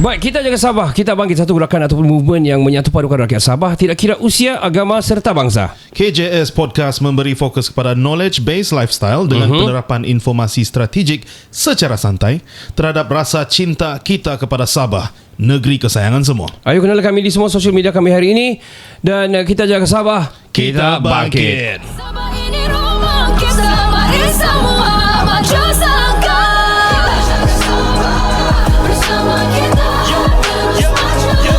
Baik, kita jaga Sabah. Kita bangkit satu gerakan ataupun movement yang menyatu padukan rakyat Sabah, tidak kira usia, agama serta bangsa. KJS Podcast memberi fokus kepada knowledge-based lifestyle dengan penerapan informasi strategik secara santai terhadap rasa cinta kita kepada Sabah, negeri kesayangan semua. Ayo kenal kami di semua sosial media kami hari ini. Dan kita jaga Sabah, Kita bangkit. Sabah ini rumah kita, mari semua maju sangka. Kita jaga Sabah bersama kita. Terus maju.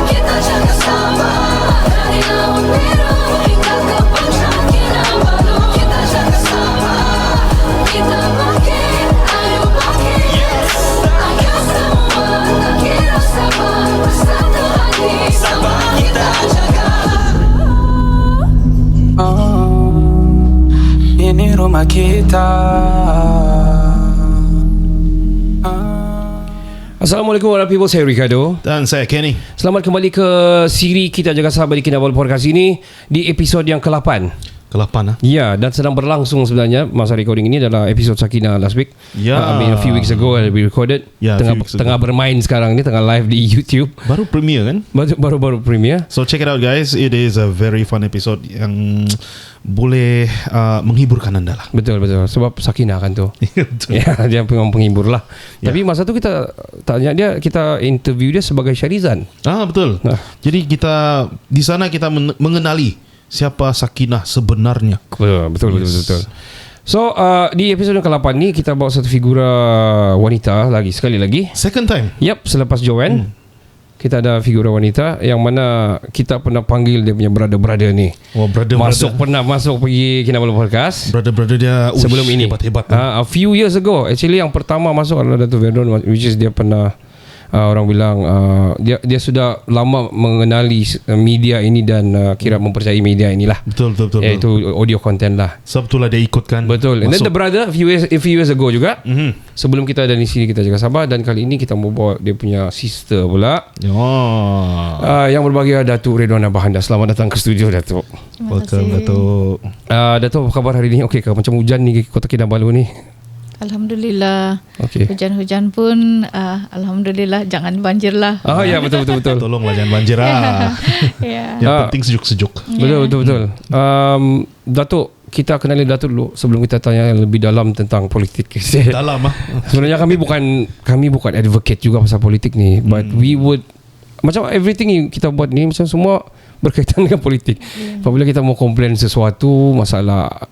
Kita jaga Sabah dari laut biru hingga ke puncak Kinabalu. Kita jaga Sabah, kita bangkit, ayo bangkit. Ayo semua tak kira Sabah bersatu hati. Sabah kita jaga. Ini rumah kita. Assalamualaikum warahmatullahi wabarakatuh. Saya Ricardo. Dan saya Kenny. Selamat kembali ke siri Kita Jaga Sabah di Kinabalu Podcast ini, di episod yang ke-8. Ke-8 lah. Ya, dan sedang berlangsung sebenarnya. Masa recording ini adalah episod Sakina last week. Ya. I mean, a few weeks ago we recorded. Ya, tengah, few weeks ago. tengah bermain sekarang ni, tengah live di YouTube. Baru premiere kan? Baru premiere. So check it out guys. It is a very fun episode yang boleh menghiburkan anda lah. Betul. Sebab Sakina kan tu. Betul. Ya, dia memang penghibur lah. Ya. Tapi masa tu kita tanya dia, kita interview dia sebagai Syarizan. Betul. Nah. Jadi kita di sana kita mengenali siapa Sakinah sebenarnya. Betul. So di episod yang ke-8 ni kita bawa satu figura wanita sekali lagi. Second time. Yap, selepas Joanne kita ada figura wanita yang mana kita pernah panggil dia punya brother ni. Oh, brother. Pernah masuk pergi Kinabalu Podcast. Brother dia Sebelum ini hebat. A few years ago. Actually yang pertama masuk adalah Dato' Verdon, which is dia pernah orang bilang dia sudah lama mengenali media ini dan kira mempercayai media inilah. Betul. Iaitu audio content lah. Sebab itulah dia ikutkan. Betul. And then the brother a few years ago juga. Sebelum kita ada di sini Kita Jaga Sabah, dan kali ini kita mau bawa dia punya sister pula. Yang berbahagia Datuk Redwana Bahanda. Selamat datang ke studio Datuk. Welcome Datuk. Datuk, apa khabar hari ini? Okey ke? Macam hujan ni Kota Kinabalu ni? Alhamdulillah. Okey. Hujan-hujan pun alhamdulillah, jangan banjir lah. Ya, betul. Tolonglah jangan banjir lah. Ya. Yang penting sejuk-sejuk. Betul. Datuk, kita kenali Datuk dulu sebelum kita tanya lebih dalam tentang politik. Dalam Sebenarnya kami bukan advocate juga pasal politik ni, but we would, macam everything yang kita buat ni macam semua berkaitan dengan politik. Apabila kita mau komplain sesuatu, masalah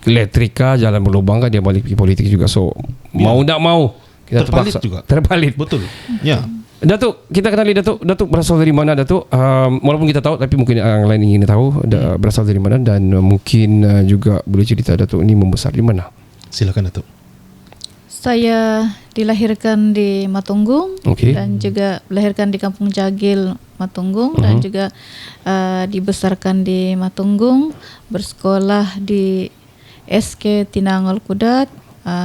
elektrika, jalan berlubang kan, dia balik pergi politik juga. So mau tak mau kita Terpalit terpaksa juga. Terpalit. Betul. Ya. Datuk, kita kenali Datuk berasal dari mana Datuk? Walaupun kita tahu, tapi mungkin yang lain ingin tahu berasal dari mana, dan mungkin juga boleh cerita Datuk ni membesar di mana? Silakan Datuk. Saya dilahirkan di Matunggung, Okey. dan juga dilahirkan di Kampung Jagil Matunggung, dan juga dibesarkan di Matunggung, bersekolah di SK Tinangol Kudat,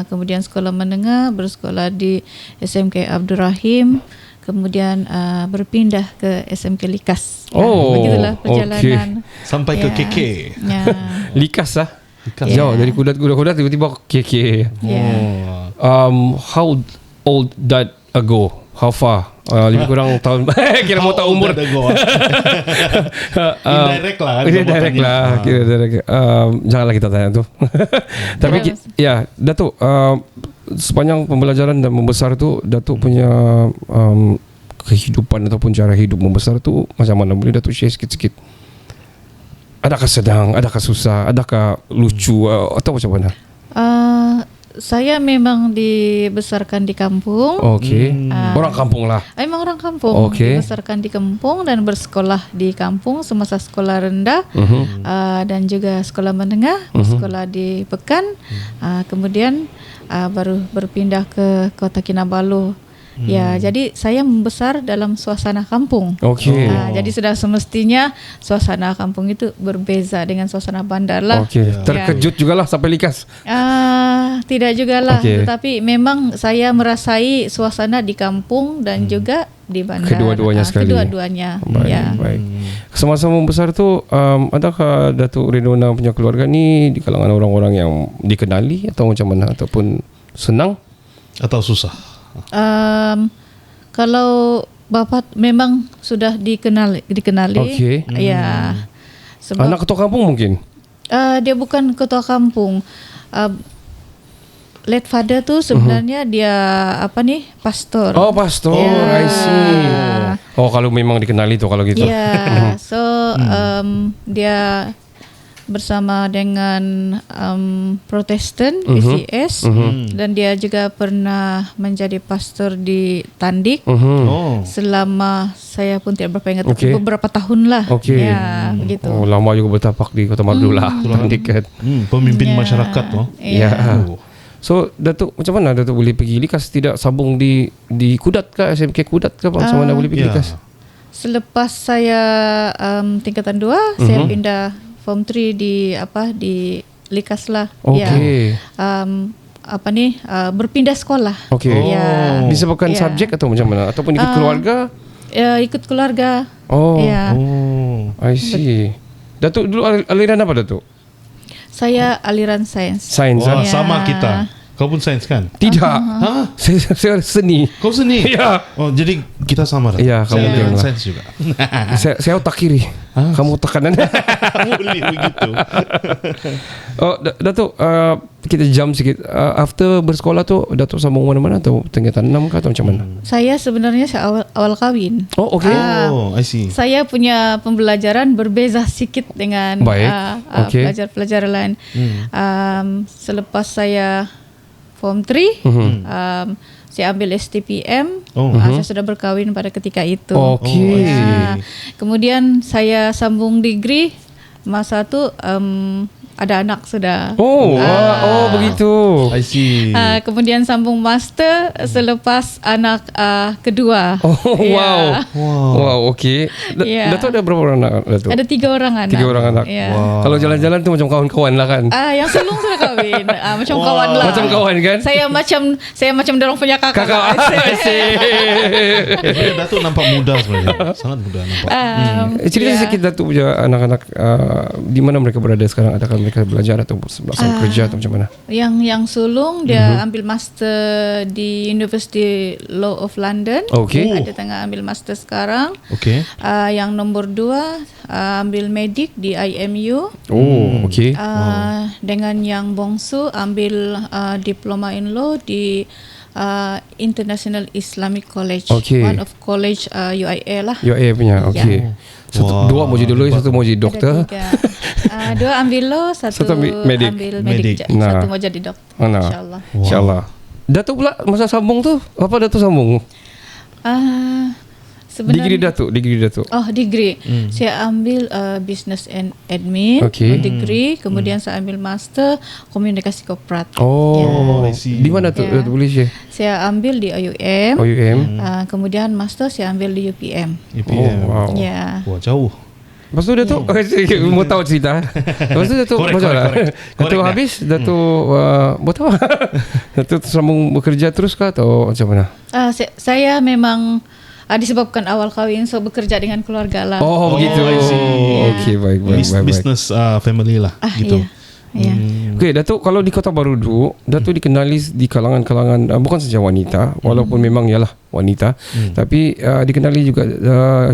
kemudian sekolah menengah, bersekolah di SMK Abdul Rahim, kemudian berpindah ke SMK Likas. Begitulah perjalanan. Sampai ke KK. Ya. Likas lah. Ya. Jauh dari kudat tiba-tiba KK. Ya. How old that ago? How far? Lebih kurang tahun. Kira mau tahu umur. Indirect lah. Indirect lah. Kira direct. Janganlah kita tanya tu. Tapi Datuk, sepanjang pembelajaran dan membesar tu, Datuk punya kehidupan ataupun cara hidup membesar tu macam mana? Boleh Datuk share sikit-sikit? Adakah sedang, adakah susah, adakah lucu atau macam mana? Saya memang dibesarkan di kampung. Okey. Orang kampung lah. Memang orang kampung. Okey. Dibesarkan di kampung dan bersekolah di kampung semasa sekolah rendah, dan juga sekolah menengah, bersekolah di Pekan, kemudian baru berpindah ke Kota Kinabalu. Ya, jadi saya membesar dalam suasana kampung. Okey. Jadi sudah semestinya suasana kampung itu berbeza dengan suasana bandar lah. Okey. Terkejut jugalah sampai Likas. Tidak jugalah, Okey. tetapi memang saya merasai suasana di kampung dan juga di bandar. Kedua-duanya sekali. Kedua-duanya. Baik. Semasa membesar tu, adakah Datuk Redwana punya keluarga ni di kalangan orang-orang yang dikenali atau macam mana, ataupun senang Atau susah? Kalau Bapak memang sudah dikenali. Okey. Ya. Sebab Anak ketua kampung mungkin? dia bukan ketua kampung. Late father tu sebenarnya dia pastor. Oh, pastor. Ya. I see. Oh, kalau memang dikenali tu kalau gitu. Ya. So dia bersama dengan Protestan PCS dan dia juga pernah menjadi pastor di Tandik. Oh. Selama saya pun tidak berapa ingat Okey. tapi beberapa tahun lah. Okey. Ya, begitu. Oh, lama juga bertapak di Kota Mardula. Tandik kan. Pemimpin Ya. masyarakat tu. Ya. Oh. So, Datuk macam mana Datuk boleh pergi Likas? Tidak sambung di Kudat ke? SMK Kudat ke? Macam mana boleh pergi ya. Likas? Selepas saya tingkatan 2, saya pindah form 3 di Likas lah. Okey. Ya. Berpindah sekolah. Okey. Ya. Disebabkan Ya. subjek atau macam mana? Ataupun ikut keluarga? Ikut keluarga. Oh. Ya. Oh. I see. Datuk dulu aliran apa Datuk? Saya aliran sains. Sains. Wah, ah? sama kita. Kau pun sains kan? Tidak. Ha? Saya seni. Kau seni? Ya. Oh, jadi kita sama dah. Ya, Saya kamu aliran lah. sains juga. saya otak kiri. Kamu otak kanan. Boleh begitu. Oh, Datuk, kita jump sikit. After bersekolah tu, Datuk sambung mana-mana atau tingkatan 6 ke atau macam mana? Saya sebenarnya awal kawin. Oh, okey. Oh, I see. Saya punya pembelajaran berbeza sedikit dengan Baik. Okey. pelajar-pelajar lain. Selepas saya form 3, saya ambil STPM. Oh. Saya sudah berkahwin pada ketika itu. Okey. Ya. Kemudian saya sambung degree. Masa tu ada anak sudah. Oh, begitu. I see. Kemudian sambung master selepas anak kedua. Oh, wow. Ya. Wow, okey. Ya. Datuk ada berapa orang anak, Datuk? Ada 3 orang anak. 3 orang anak. Ya. Kalau jalan-jalan tu macam kawan-kawan lah kan? Yang sulung sudah kahwin. Macam kawan lah. Macam kawan kan? Saya macam dorang punya kakak. Kakak. Datuk nampak muda sebenarnya. Sangat muda nampak. Cerita sikit Datuk punya anak-anak di mana mereka berada sekarang? Adakah mereka belajar atau bersama kerja atau macam mana? Yang sulung dia ambil master di University Law of London. Okey. Ada tengah ambil master sekarang. Okey. Yang nombor 2 ambil medik di IMU. Oh, okey. Dengan yang bongsu ambil diploma in law di International Islamic College. Okey. One of college UIA lah. UAE punya, okey. Wah, Dua mau jadi lawyer, satu mau jadi doktor. Ada 3. 2 ambil law, satu ambil medik. Medik. Nah. Satu mau jadi dokter. Mana? InsyaAllah. InsyaAllah. Datuk pula masa sambung tu, apa Datuk sambung? Degree Datuk. Oh, degree. Saya ambil business and admin, Okey. degree, kemudian saya ambil master komunikasi korporat. Oh, I see. di mana tu? Ya. Datuk boleh share? Saya ambil di OUM. OUM. Kemudian master saya ambil di UPM. EPM. Oh, wow. Ya. Wah, jauh. Lepas tu Datuk mau tahu cerita. Lepas tu Datuk Correct, macam mana? correct. Datuk Correct, habis Datuk buat apa? Datuk sambung bekerja terus kah atau macam mana? Saya memang disebabkan awal kahwin, so bekerja dengan keluarga lah. Oh, begitu. I see. Okey, baik. Business family lah gitu. Ya. Okey, Datuk kalau di Kota Baru dulu, Datuk dikenali di kalangan-kalangan bukan saja wanita, walaupun memang ialah wanita, tapi dikenali juga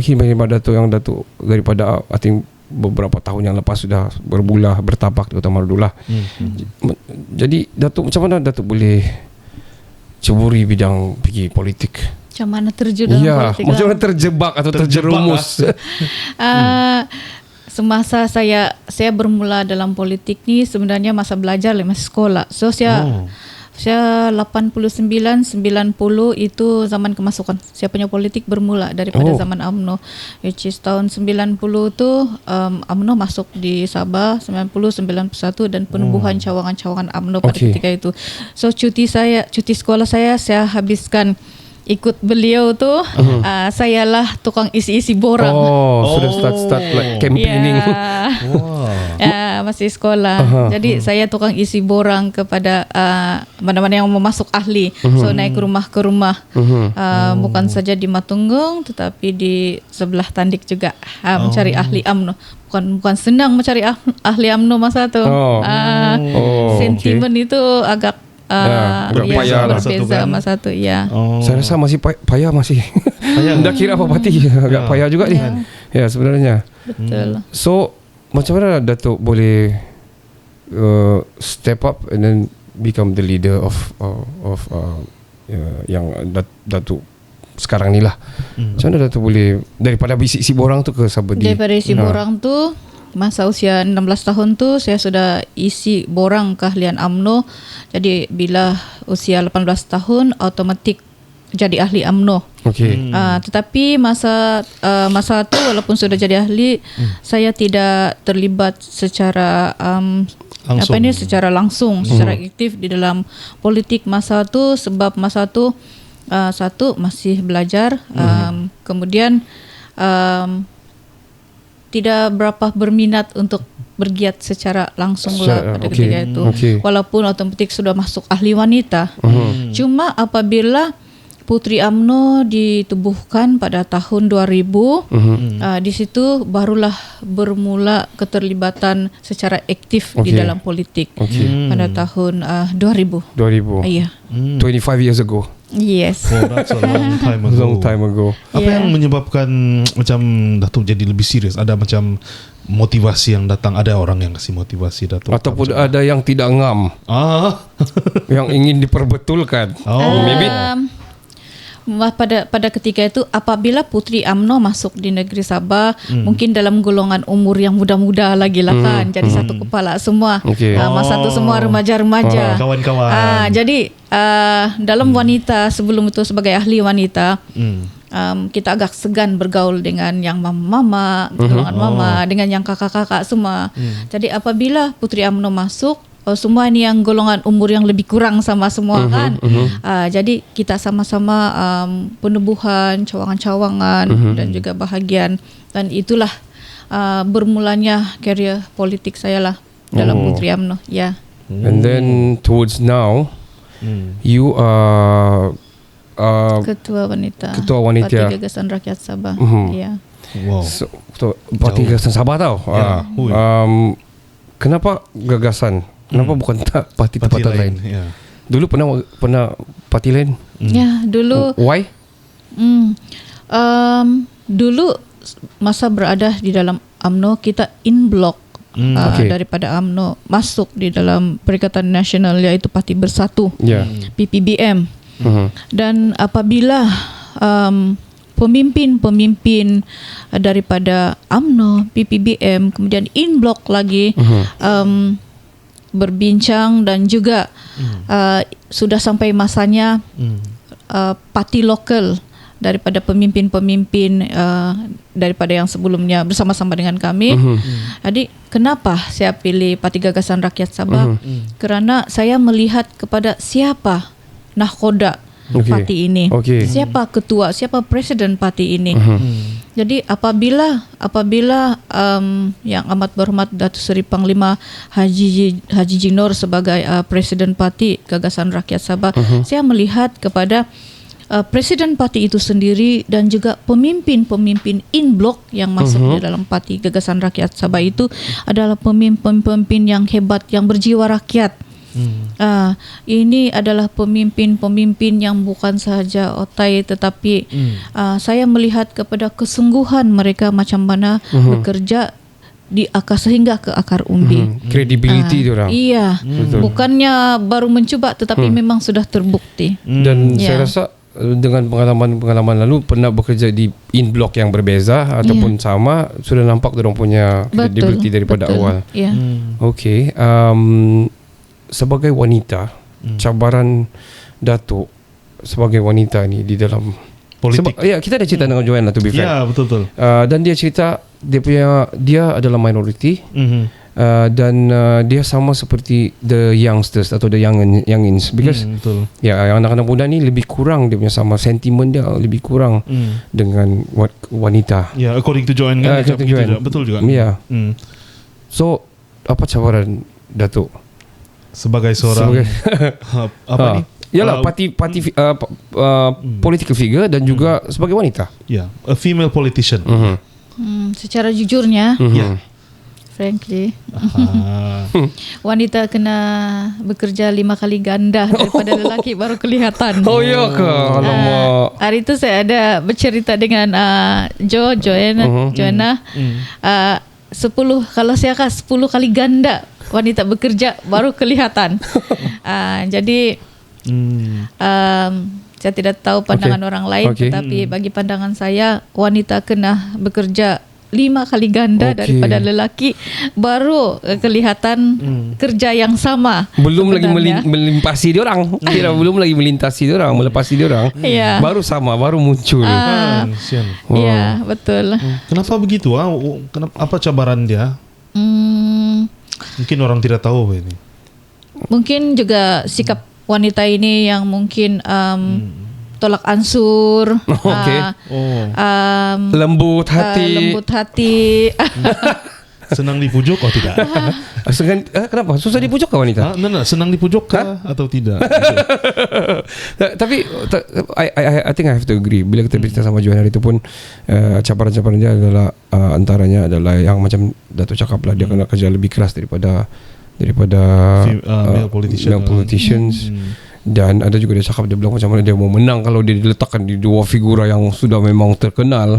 khidmat Datuk yang Datuk daripada I think beberapa tahun yang lepas sudah bertapak di Kota Mardula. Jadi Datuk macam mana Datuk boleh ceburi bidang pergi politik? Macam mana terjun dalam politik? Macam mana terjebak atau terjerumus? Semasa saya bermula dalam politik ni sebenarnya masa belajar masa sekolah. So saya 89 90 itu zaman kemasukan. Saya punya politik bermula daripada zaman UMNO, which is tahun 90 tu UMNO masuk di Sabah, 90 91 dan penubuhan cawangan-cawangan UMNO pada ketika itu. So cuti sekolah saya habiskan ikut beliau tu. Sayalah tukang isi-isi borang. Sudah start like campaigning. Masih sekolah. Jadi saya tukang isi borang kepada mana-mana yang mau masuk ahli. So naik rumah ke rumah. Bukan saja di Matunggung tetapi di sebelah Tandik juga mencari ahli UMNO. Bukan senang mencari ahli UMNO masa tu. Sentimen itu agak agak payah lah. berbeza masa tu ya. Oh. Saya rasa masih payah masih. Payah. Dah kira apa parti agak payah juga ni. Ya sebenarnya. Betul. So macam mana Datuk boleh step up and then become the leader of yang Datuk sekarang ni lah. Macam mana Datuk boleh daripada isi borang tu ke Sabadi? Daripada isi borang tu, masa usia 16 tahun tu saya sudah isi borang keahlian UMNO. Jadi bila usia 18 tahun automatik jadi ahli UMNO. Okey. Tetapi masa tu walaupun sudah jadi ahli, saya tidak terlibat secara secara langsung, secara aktif di dalam politik masa tu, sebab masa tu satu masih belajar, kemudian tidak berapa berminat untuk bergiat secara langsung lah pada ketika itu. Walaupun otomatik sudah masuk ahli wanita. Cuma apabila Puteri UMNO ditubuhkan pada tahun 2000, di situ barulah bermula keterlibatan secara aktif di dalam politik pada tahun 2000. 2000. Iya. 25 years ago. Yes. Oh, that's a long time ago. Long time ago. Apa yang menyebabkan macam Datuk jadi lebih serius? Ada macam motivasi yang datang? Ada orang yang kasih motivasi Datuk? Ataupun ada yang tidak ngam, yang ingin diperbetulkan. Maybe. Pada ketika itu apabila Puteri UMNO masuk di negeri Sabah, mungkin dalam golongan umur yang muda-muda lagi lah kan, jadi satu kepala semua. Masa itu semua remaja-remaja, kawan-kawan. Jadi dalam wanita sebelum itu sebagai ahli wanita, kita agak segan bergaul dengan yang mama-mama, golongan mama, dengan yang kakak-kakak semua. Jadi apabila Puteri UMNO masuk, semua ni yang golongan umur yang lebih kurang sama semua kan. Jadi kita sama-sama penubuhan, cawangan-cawangan dan juga bahagian, dan itulah bermulanya karier politik saya lah dalam Puteri UMNO. Ya. And then towards now, you are Ketua Wanita Wanita Parti Gagasan Rakyat Sabah. Ya. Wow. So, Parti Gagasan Sabah tau. Kenapa gagasan? Kenapa bukan parti tempatan lain? Dulu pernah parti lain? Ya, dulu. Why? Dulu masa berada di dalam UMNO, kita in block daripada UMNO masuk di dalam Perikatan Nasional, iaitu Parti Bersatu, PPBM. Dan apabila pemimpin-pemimpin daripada UMNO, PPBM kemudian in block lagi, berbincang dan juga sudah sampai masanya parti lokal daripada pemimpin-pemimpin daripada yang sebelumnya bersama-sama dengan kami. Jadi kenapa saya pilih Parti Gagasan Rakyat Sabah? Kerana saya melihat kepada siapa nahkoda parti ini, siapa ketua, siapa presiden parti ini. Jadi apabila yang amat berhormat Datuk Seri Panglima Haji Jinor sebagai presiden parti Gagasan Rakyat Sabah, saya melihat kepada presiden parti itu sendiri dan juga pemimpin-pemimpin in block yang masuk di dalam Parti Gagasan Rakyat Sabah itu adalah pemimpin-pemimpin yang hebat, yang berjiwa rakyat. Ini adalah pemimpin-pemimpin yang bukan sahaja otai, tetapi saya melihat kepada kesungguhan mereka macam mana bekerja di akar sehingga ke akar umbi. Credibility diorang. Iya. Bukannya baru mencuba, tetapi memang sudah terbukti. Dan saya rasa dengan pengalaman lalu pernah bekerja di in block yang berbeza ataupun sama, sudah nampak diorang punya credibility daripada awal. Okay. Sebagai wanita, cabaran Datuk sebagai wanita ni di dalam politik. Kita ada cerita dengan Joanne lah, to be fair. Ya, betul. Dan dia cerita dia adalah minority, dan dia sama seperti the youngsters atau the youngins, because anak-anak muda ni lebih kurang dia punya sama sentimen dia lebih kurang dengan wanita. Ya, according to Joanne kan, betul juga. Ya. So apa cabaran Datuk sebagai seorang apa ni? Yalah, political figure dan juga sebagai wanita. A female politician. Secara jujurnya, frankly. Ah. Wanita kena bekerja 5 kali ganda daripada lelaki baru kelihatan. Oh ya ke? Alamak. Hari itu saya ada bercerita dengan Joanna. 10 kalau saya kan 10 kali ganda wanita bekerja baru kelihatan. Jadi saya tidak tahu pandangan orang lain, tetapi bagi pandangan saya wanita kena bekerja 5 kali ganda daripada lelaki baru kelihatan kerja yang sama. Belum sebenarnya. lagi melimpasi dia orang. Kira belum lagi melintasi dia orang, melepasi dia orang. Ya. Baru sama, baru muncul. Sian. Ya, betul. Kenapa begitu? Kenapa, apa cabaran dia? Mungkin orang tidak tahu ini. Mungkin juga sikap wanita ini yang mungkin tolak ansur, Lembut hati. lembut hati. Senang dipujuk atau tidak? Kenapa? Susah dipujuk ke wanita? Senang dipujuk kah atau tidak? Tapi I think I have to agree. Bila kita bercerita sama Joanna itu pun cabaran-cabaran dia adalah antaranya adalah yang macam Datuk cakap lah, dia kena kerja lebih keras daripada male politicians. Dan ada juga dia cakap, dia bilang macam mana dia mau menang kalau dia diletakkan di dua figura yang sudah memang terkenal.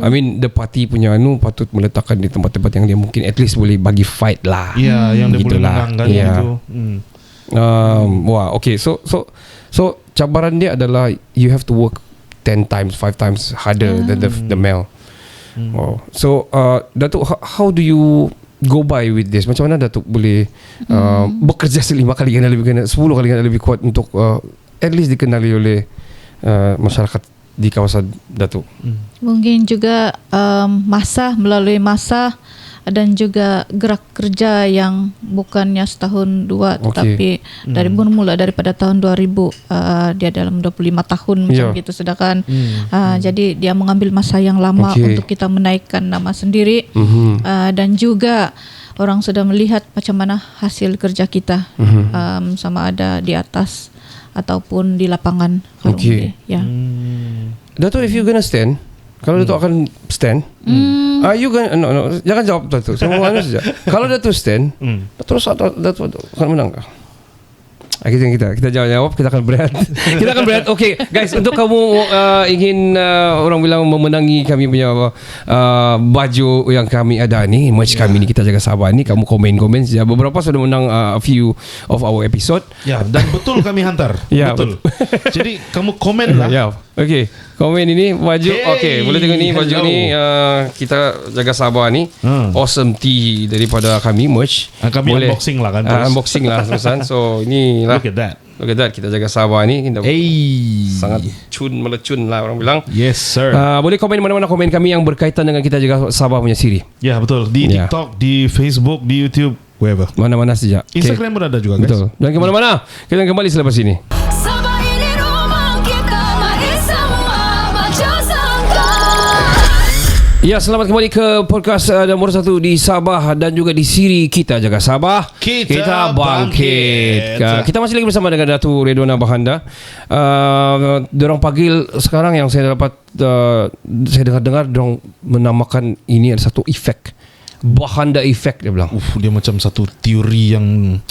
I mean the party punya patut meletakkan di tempat-tempat yang dia mungkin at least boleh bagi fight lah. Ya, yang dia boleh menangkan gitu. Wah, okay. So cabaran dia adalah you have to work 10 times, 5 times harder than the male. So Datuk, how do you go by with this? Macam mana Datuk boleh bekerja 5 kali ganda lebih ganda, 10 kali ganda lebih kuat untuk at least dikenali oleh masyarakat di kawasan Datuk? Mungkin juga melalui masa dan juga gerak kerja yang bukannya setahun dua, tetapi dari bermula daripada tahun 2000, dia dalam 25 tahun macam gitu. Sedangkan jadi dia mengambil masa yang lama untuk kita menaikkan nama sendiri, dan juga orang sudah melihat macam mana hasil kerja kita, sama ada di atas ataupun di lapangan. Kalau boleh, ya. Datuk, if you gonna stand, kalau Datuk akan stand, you gonna jangan jawab Datuk. Semua saja. Kalau Datuk stand, terus Datuk akan menang kah? Kita jawab, kita akan berehat. Kita akan berehat. Okay, guys, untuk kamu ingin orang bilang memenangi kami punya baju yang kami ada ni, merch kami ni, Kita Jaga Sabah ni, kamu komen saja. Beberapa sudah menang a few of our episode. Ya, dan betul kami hantar. Ya, betul. Jadi kamu komen lah. Ya. Okay, komen ini baju. Okay, boleh tengok ni baju ni, Kita Jaga Sabah ni, awesome tee daripada kami, merch. Kami boleh unboxing lah kan. Unboxing lah terusan. So ini lah. Look at that. Kita Jaga Sabah ni kita sangat melecun lah orang bilang. Yes sir. Boleh komen mana-mana komen kami yang berkaitan dengan Kita Jaga Sabah punya siri. Ya, betul. Di TikTok, di Facebook, di YouTube, wherever. Mana-mana saja. Instagram pun ada juga, guys. Betul. Jangan ke mana-mana. Kita akan kembali selepas ini. Sabah ini rumah kita, mari semua maju sangka. Ya, selamat kembali ke podcast nombor 1 di Sabah dan juga di siri Kita Jaga Sabah. Kita bangkit. Kita masih lagi bersama dengan Datuk Redwana Bahanda. Dorang panggil sekarang yang saya dapat, saya dengar-dengar dorang menamakan ini ada satu efek, Bahanda Effect dia bilang. Dia macam satu teori yang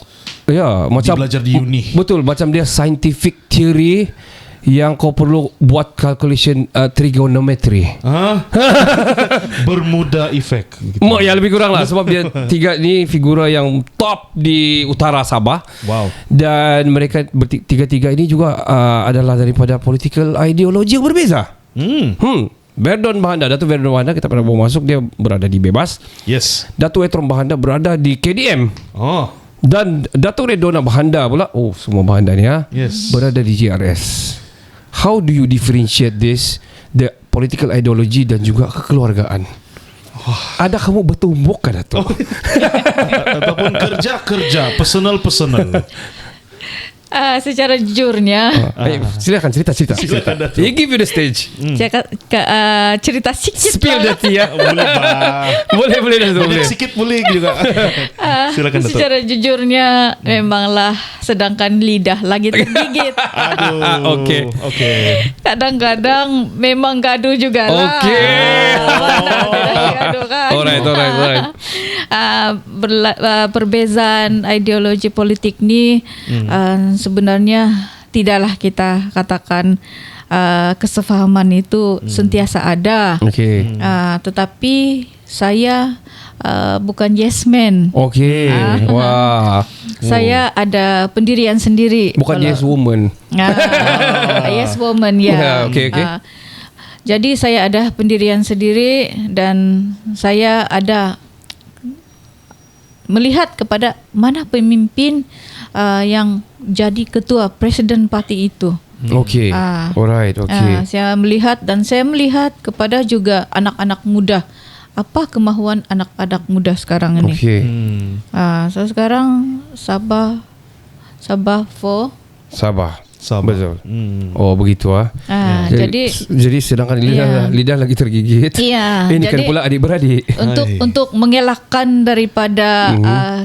macam belajar di uni. Betul, macam dia scientific theory yang kau perlu buat calculation trigonometry. Bermuda Effect gitu. Ya, lebih kurang lah. Sebab dia tiga ni figura yang top di utara Sabah. Wow. Dan mereka tiga-tiga ini juga adalah daripada political ideologi yang berbeza. Verdon Bahanda, Datuk Verdon Bahanda, kita pernah bawa masuk, dia berada di Bebas. Yes. Datuk Etron Bahanda berada di KDM. Dan Datuk Redona Bahanda pula, semua Bahanda ni yes, berada di JRS. How do you differentiate this, the political ideology dan juga kekeluargaan? Ada kamu bertumbuk kan Datuk? Ataupun kerja personal. Secara jujurnya, Silakan cerita. Silakan, Datuk. You give you the stage. cerita sikit Spill lah. that ya. Boleh Pak. boleh Datuk, Boleh boleh. sikit boleh juga. Silakan Datuk. Secara jujurnya memanglah sedangkan lidah lagi tergigit. Aduh. Okey. Kadang-kadang memang gaduh juga lah. Okey. Gaduh kan. Alright. Perbezaan ideologi politik ni sebenarnya tidaklah kita katakan kesefahaman itu sentiasa ada. Okey. Tetapi saya bukan yes man. Okey. Wah. Saya ada pendirian sendiri. Bukan Kalau- yes woman. Yes woman ya. Ya, okey. Jadi saya ada pendirian sendiri dan saya ada melihat kepada mana pemimpin yang jadi ketua presiden parti itu. Okey. Alright, okey. Saya melihat kepada juga anak-anak muda. Apa kemahuan anak-anak muda sekarang ini? Okey. So sekarang Sabah for Sabar. Betul. Oh, begitu jadi sedangkan lidah lagi tergigit. Iya, Ini kan jadi- pula adik-beradik. untuk mengelakkan daripada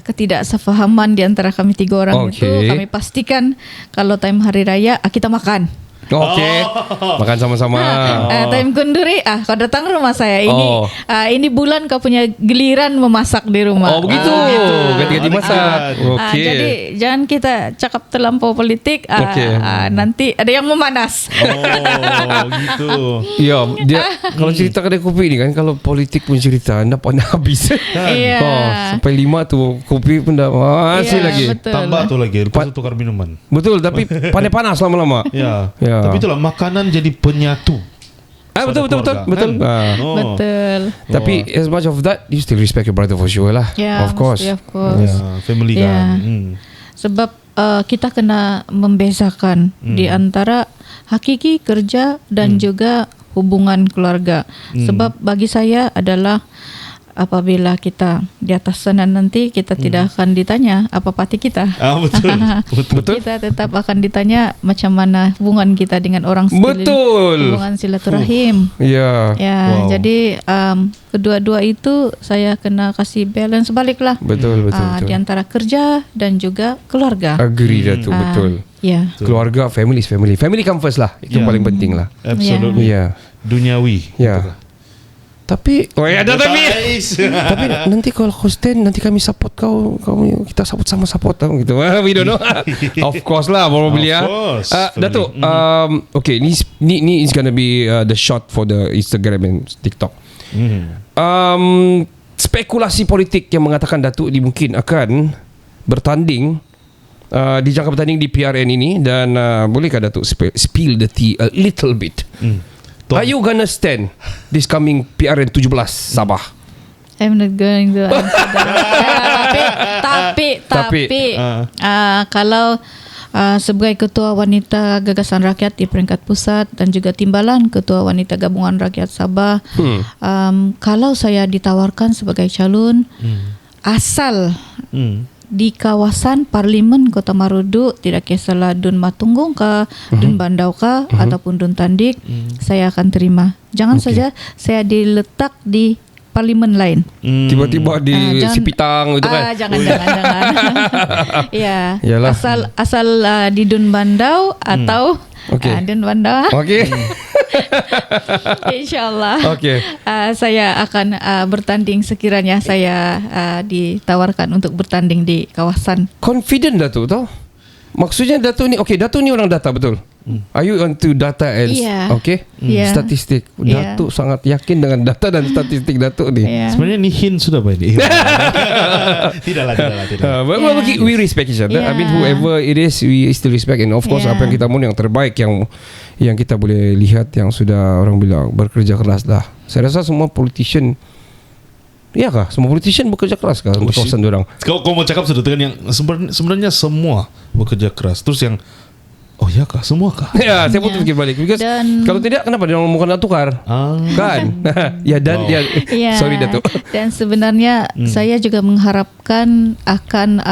ketidaksefahaman di antara kami tiga orang itu, Okey. kami pastikan kalau time hari raya kita makan. Okey. Makan sama-sama. Time kunduri kau datang rumah saya ini. Oh. Ini bulan kau punya giliran memasak di rumah. Oh, begitu. Ganti-ganti masak. Okey. Jadi jangan kita cakap terlampau politik. Okey. Nanti ada yang memanas. Oh, gitu. Ya, dia kalau cerita kedai kopi ni kan, kalau politik pun cerita nak habis. Iya. Sampai 5 tu kopi pun dah masih Iya, lagi. betul. Tambah tu lagi. Lepas tu tukar minuman. Betul, tapi pandai panas lama-lama. Ya. Ya. Tapi itulah makanan jadi penyatu. Betul. keluarga, Betul. kan? Oh. Betul. Tapi as much of that, you still respect your brother for sure lah. Ya, Of course. mesti, of course. Ya, family Ya. kan. Sebab kita kena membezakan di antara hakiki kerja dan juga hubungan keluarga. Sebab bagi saya adalah apabila kita di atas sana nanti kita tidak akan ditanya apa parti kita. Betul. Betul. Kita tetap akan ditanya macam mana hubungan kita dengan orang sekeliling. Betul. Hubungan silaturahim. Ya. Ya, Wow. jadi kedua-dua itu saya kena kasih balance balik lah. Betul. Di antara kerja dan juga keluarga. Agree dah tu, betul. Ya. Keluarga, family is family. Family come first lah. Itu Ya. paling penting lah. Absolutely. Ya. Duniawi. Ya. Tapi ada Guys. tapi nanti kalau kau stand, nanti kami support kau kita sama support tau gitu. We don't know. Of course lah, probably Of course. Datuk, okay, ni is gonna be the shot for the Instagram and TikTok. Spekulasi politik yang mengatakan Datuk ni mungkin akan bertanding dijangka bertanding di PRN ini dan bolehkah Datuk spill the tea a little bit? Are you gonna stand this coming PRN 17 Sabah? I'm not going to answer that. Tapi kalau sebagai ketua wanita Gagasan Rakyat di peringkat pusat dan juga timbalan ketua wanita Gabungan Rakyat Sabah, kalau saya ditawarkan sebagai calon asal di kawasan Parlimen Kota Marudu, tidak kisahlah Dun Matunggung ke Dun Bandau ke ataupun Dun Tandik, saya akan terima. Jangan saja saya diletak di parlimen lain. Tiba-tiba di Sipitang gitu kan. Jangan. Ya. Yalah. Asal di Dun Bandau atau Okey. Dun Bandau. Okey. InsyaAllah. Okey. Saya akan bertanding sekiranya saya ditawarkan untuk bertanding di kawasan. Confident Datuk tau. Maksudnya Datuk ni, okay, Datuk ni orang data betul. Are you onto data and Yeah. okay? Yeah. Statistik. Yeah. Datuk sangat yakin dengan data dan statistik Datuk ni. Ya. Sebenarnya ni hint sudah banyak. Tidaklah. Well, we respect each other. I mean, whoever it is, we still respect. And of course, Yeah. apa yang kita mau yang terbaik yang kita boleh lihat yang sudah orang bilang bekerja keras dah. Saya rasa semua politician, ya kah? Semua politician bekerja keras kah untuk kawasan diorang? Kau mau cakap sudah dengan yang sebenarnya semua bekerja keras. Terus yang ya kah? Semua kah? Ya, saya pun fikir balik. Because kalau tidak, kenapa dia orang bukan nak tukar? Kan? Ya dan Wow. Ya. Sorry Datuk. Dan sebenarnya saya juga mengharapkan akan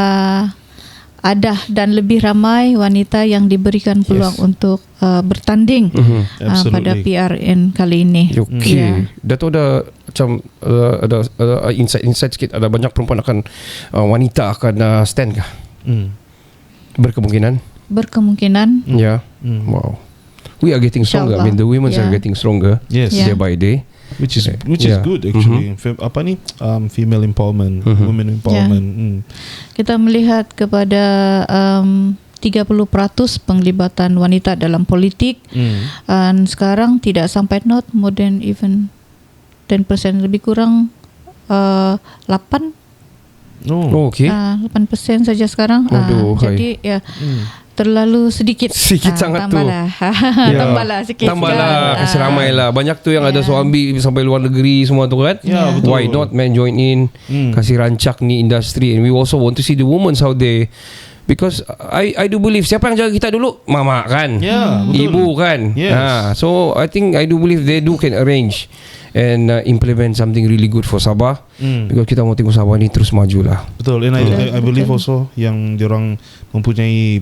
ada dan lebih ramai wanita yang diberikan peluang untuk bertanding pada Absolutely. PRN kali ini. Okay. Ya. Dato' ada macam ada insight sikit, ada banyak perempuan akan wanita akan stand kah? Berkemungkinan. Berkemungkinan. Ya. Wow. We are getting stronger. I mean, the women are Yeah. getting stronger Yes. Yeah. day by day. Which is Yeah. good actually. Apa ni? Female empowerment, women empowerment. Kita melihat kepada 30% penglibatan wanita dalam politik, dan sekarang tidak sampai more than even 10%, lebih kurang 8 Oh, okay. 8% saja sekarang. Waduh, Jadi ya terlalu sedikit. Sikit sangat tu. tambahlah. Ya. Tambahlah sikit. Tambahlah, kasi ramai lah. Banyak tu yang ada Ya. suami sampai luar negeri semua tu kan. Ya, betul. Why not man join in, kasih rancak ni industri. And we also want to see the women how they, because I do believe siapa yang jaga kita dulu? Mama kan, Ya, betul. ibu kan. Yes. So I do believe they can arrange and implement something really good for Sabah, because kita mau tengok Sabah ni terus maju lah. Betul. And I believe also yang diorang mempunyai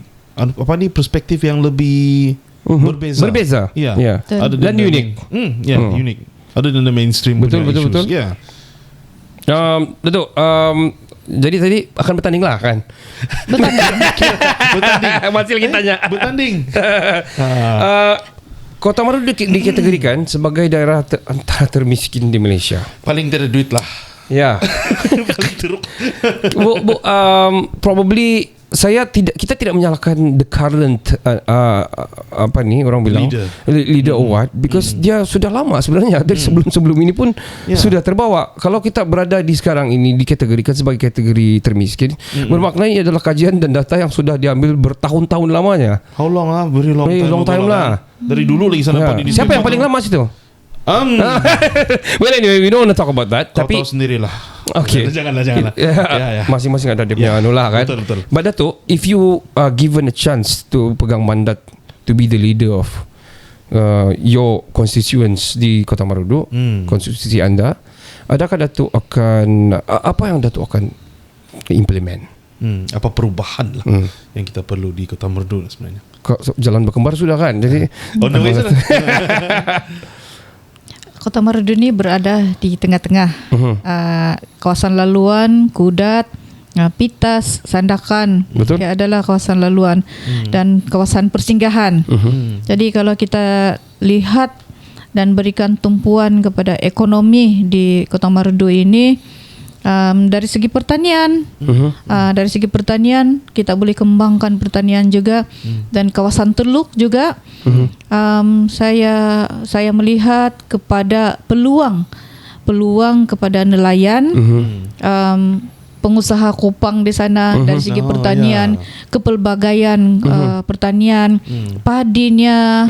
perspektif yang lebih berbeza. Ya. Yeah. Betul. Other Dan than the unik. unique. Other than the mainstream Betul, punya betul, issues. betul. Yeah. Datuk, jadi tadi akan bertanding lah kan? Bertanding. Masih lagi tanya. Bertanding. Kota Marudu dikategorikan sebagai daerah antara termiskin di Malaysia. Paling tiada duit lah. Ya. Paling teruk. Probably kita tidak menyalahkan the current apa ni orang bilang leader or what, because dia sudah lama sebenarnya dari sebelum ini pun sudah terbawa. Kalau kita berada di sekarang ini dikategorikan sebagai kategori termiskin, bermakna adalah kajian dan data yang sudah diambil bertahun-tahun lamanya. How long ah? Very long time lah. Dari dulu lagi sana Ya. Siapa yang paling lama situ? Well anyway, we don't want to talk about that. Kau Tapi tahu sendirilah. okay. Janganlah. Ya. Masing-masing ada dia punya lah kan. Betul. But Datuk, if you are given a chance to pegang mandat to be the leader of your constituents di Kota Marudu, konstitusi anda, adakah Datuk akan apa yang Datuk akan implement? Apa perubahan lah yang kita perlu di Kota Marudu sebenarnya? Jalan berkembar sudah kan. Jadi On the way sana. Kota Marudu ini berada di tengah-tengah kawasan laluan, Kudat, Pitas, Sandakan. Betul. Ia adalah kawasan laluan dan kawasan persinggahan. Jadi kalau kita lihat dan berikan tumpuan kepada ekonomi di Kota Marudu ini, dari segi pertanian, dari segi pertanian kita boleh kembangkan pertanian juga, dan kawasan Teluk juga. Saya melihat kepada peluang kepada nelayan, pengusaha kupang di sana dari segi pertanian, kepelbagaian pertanian, padinya,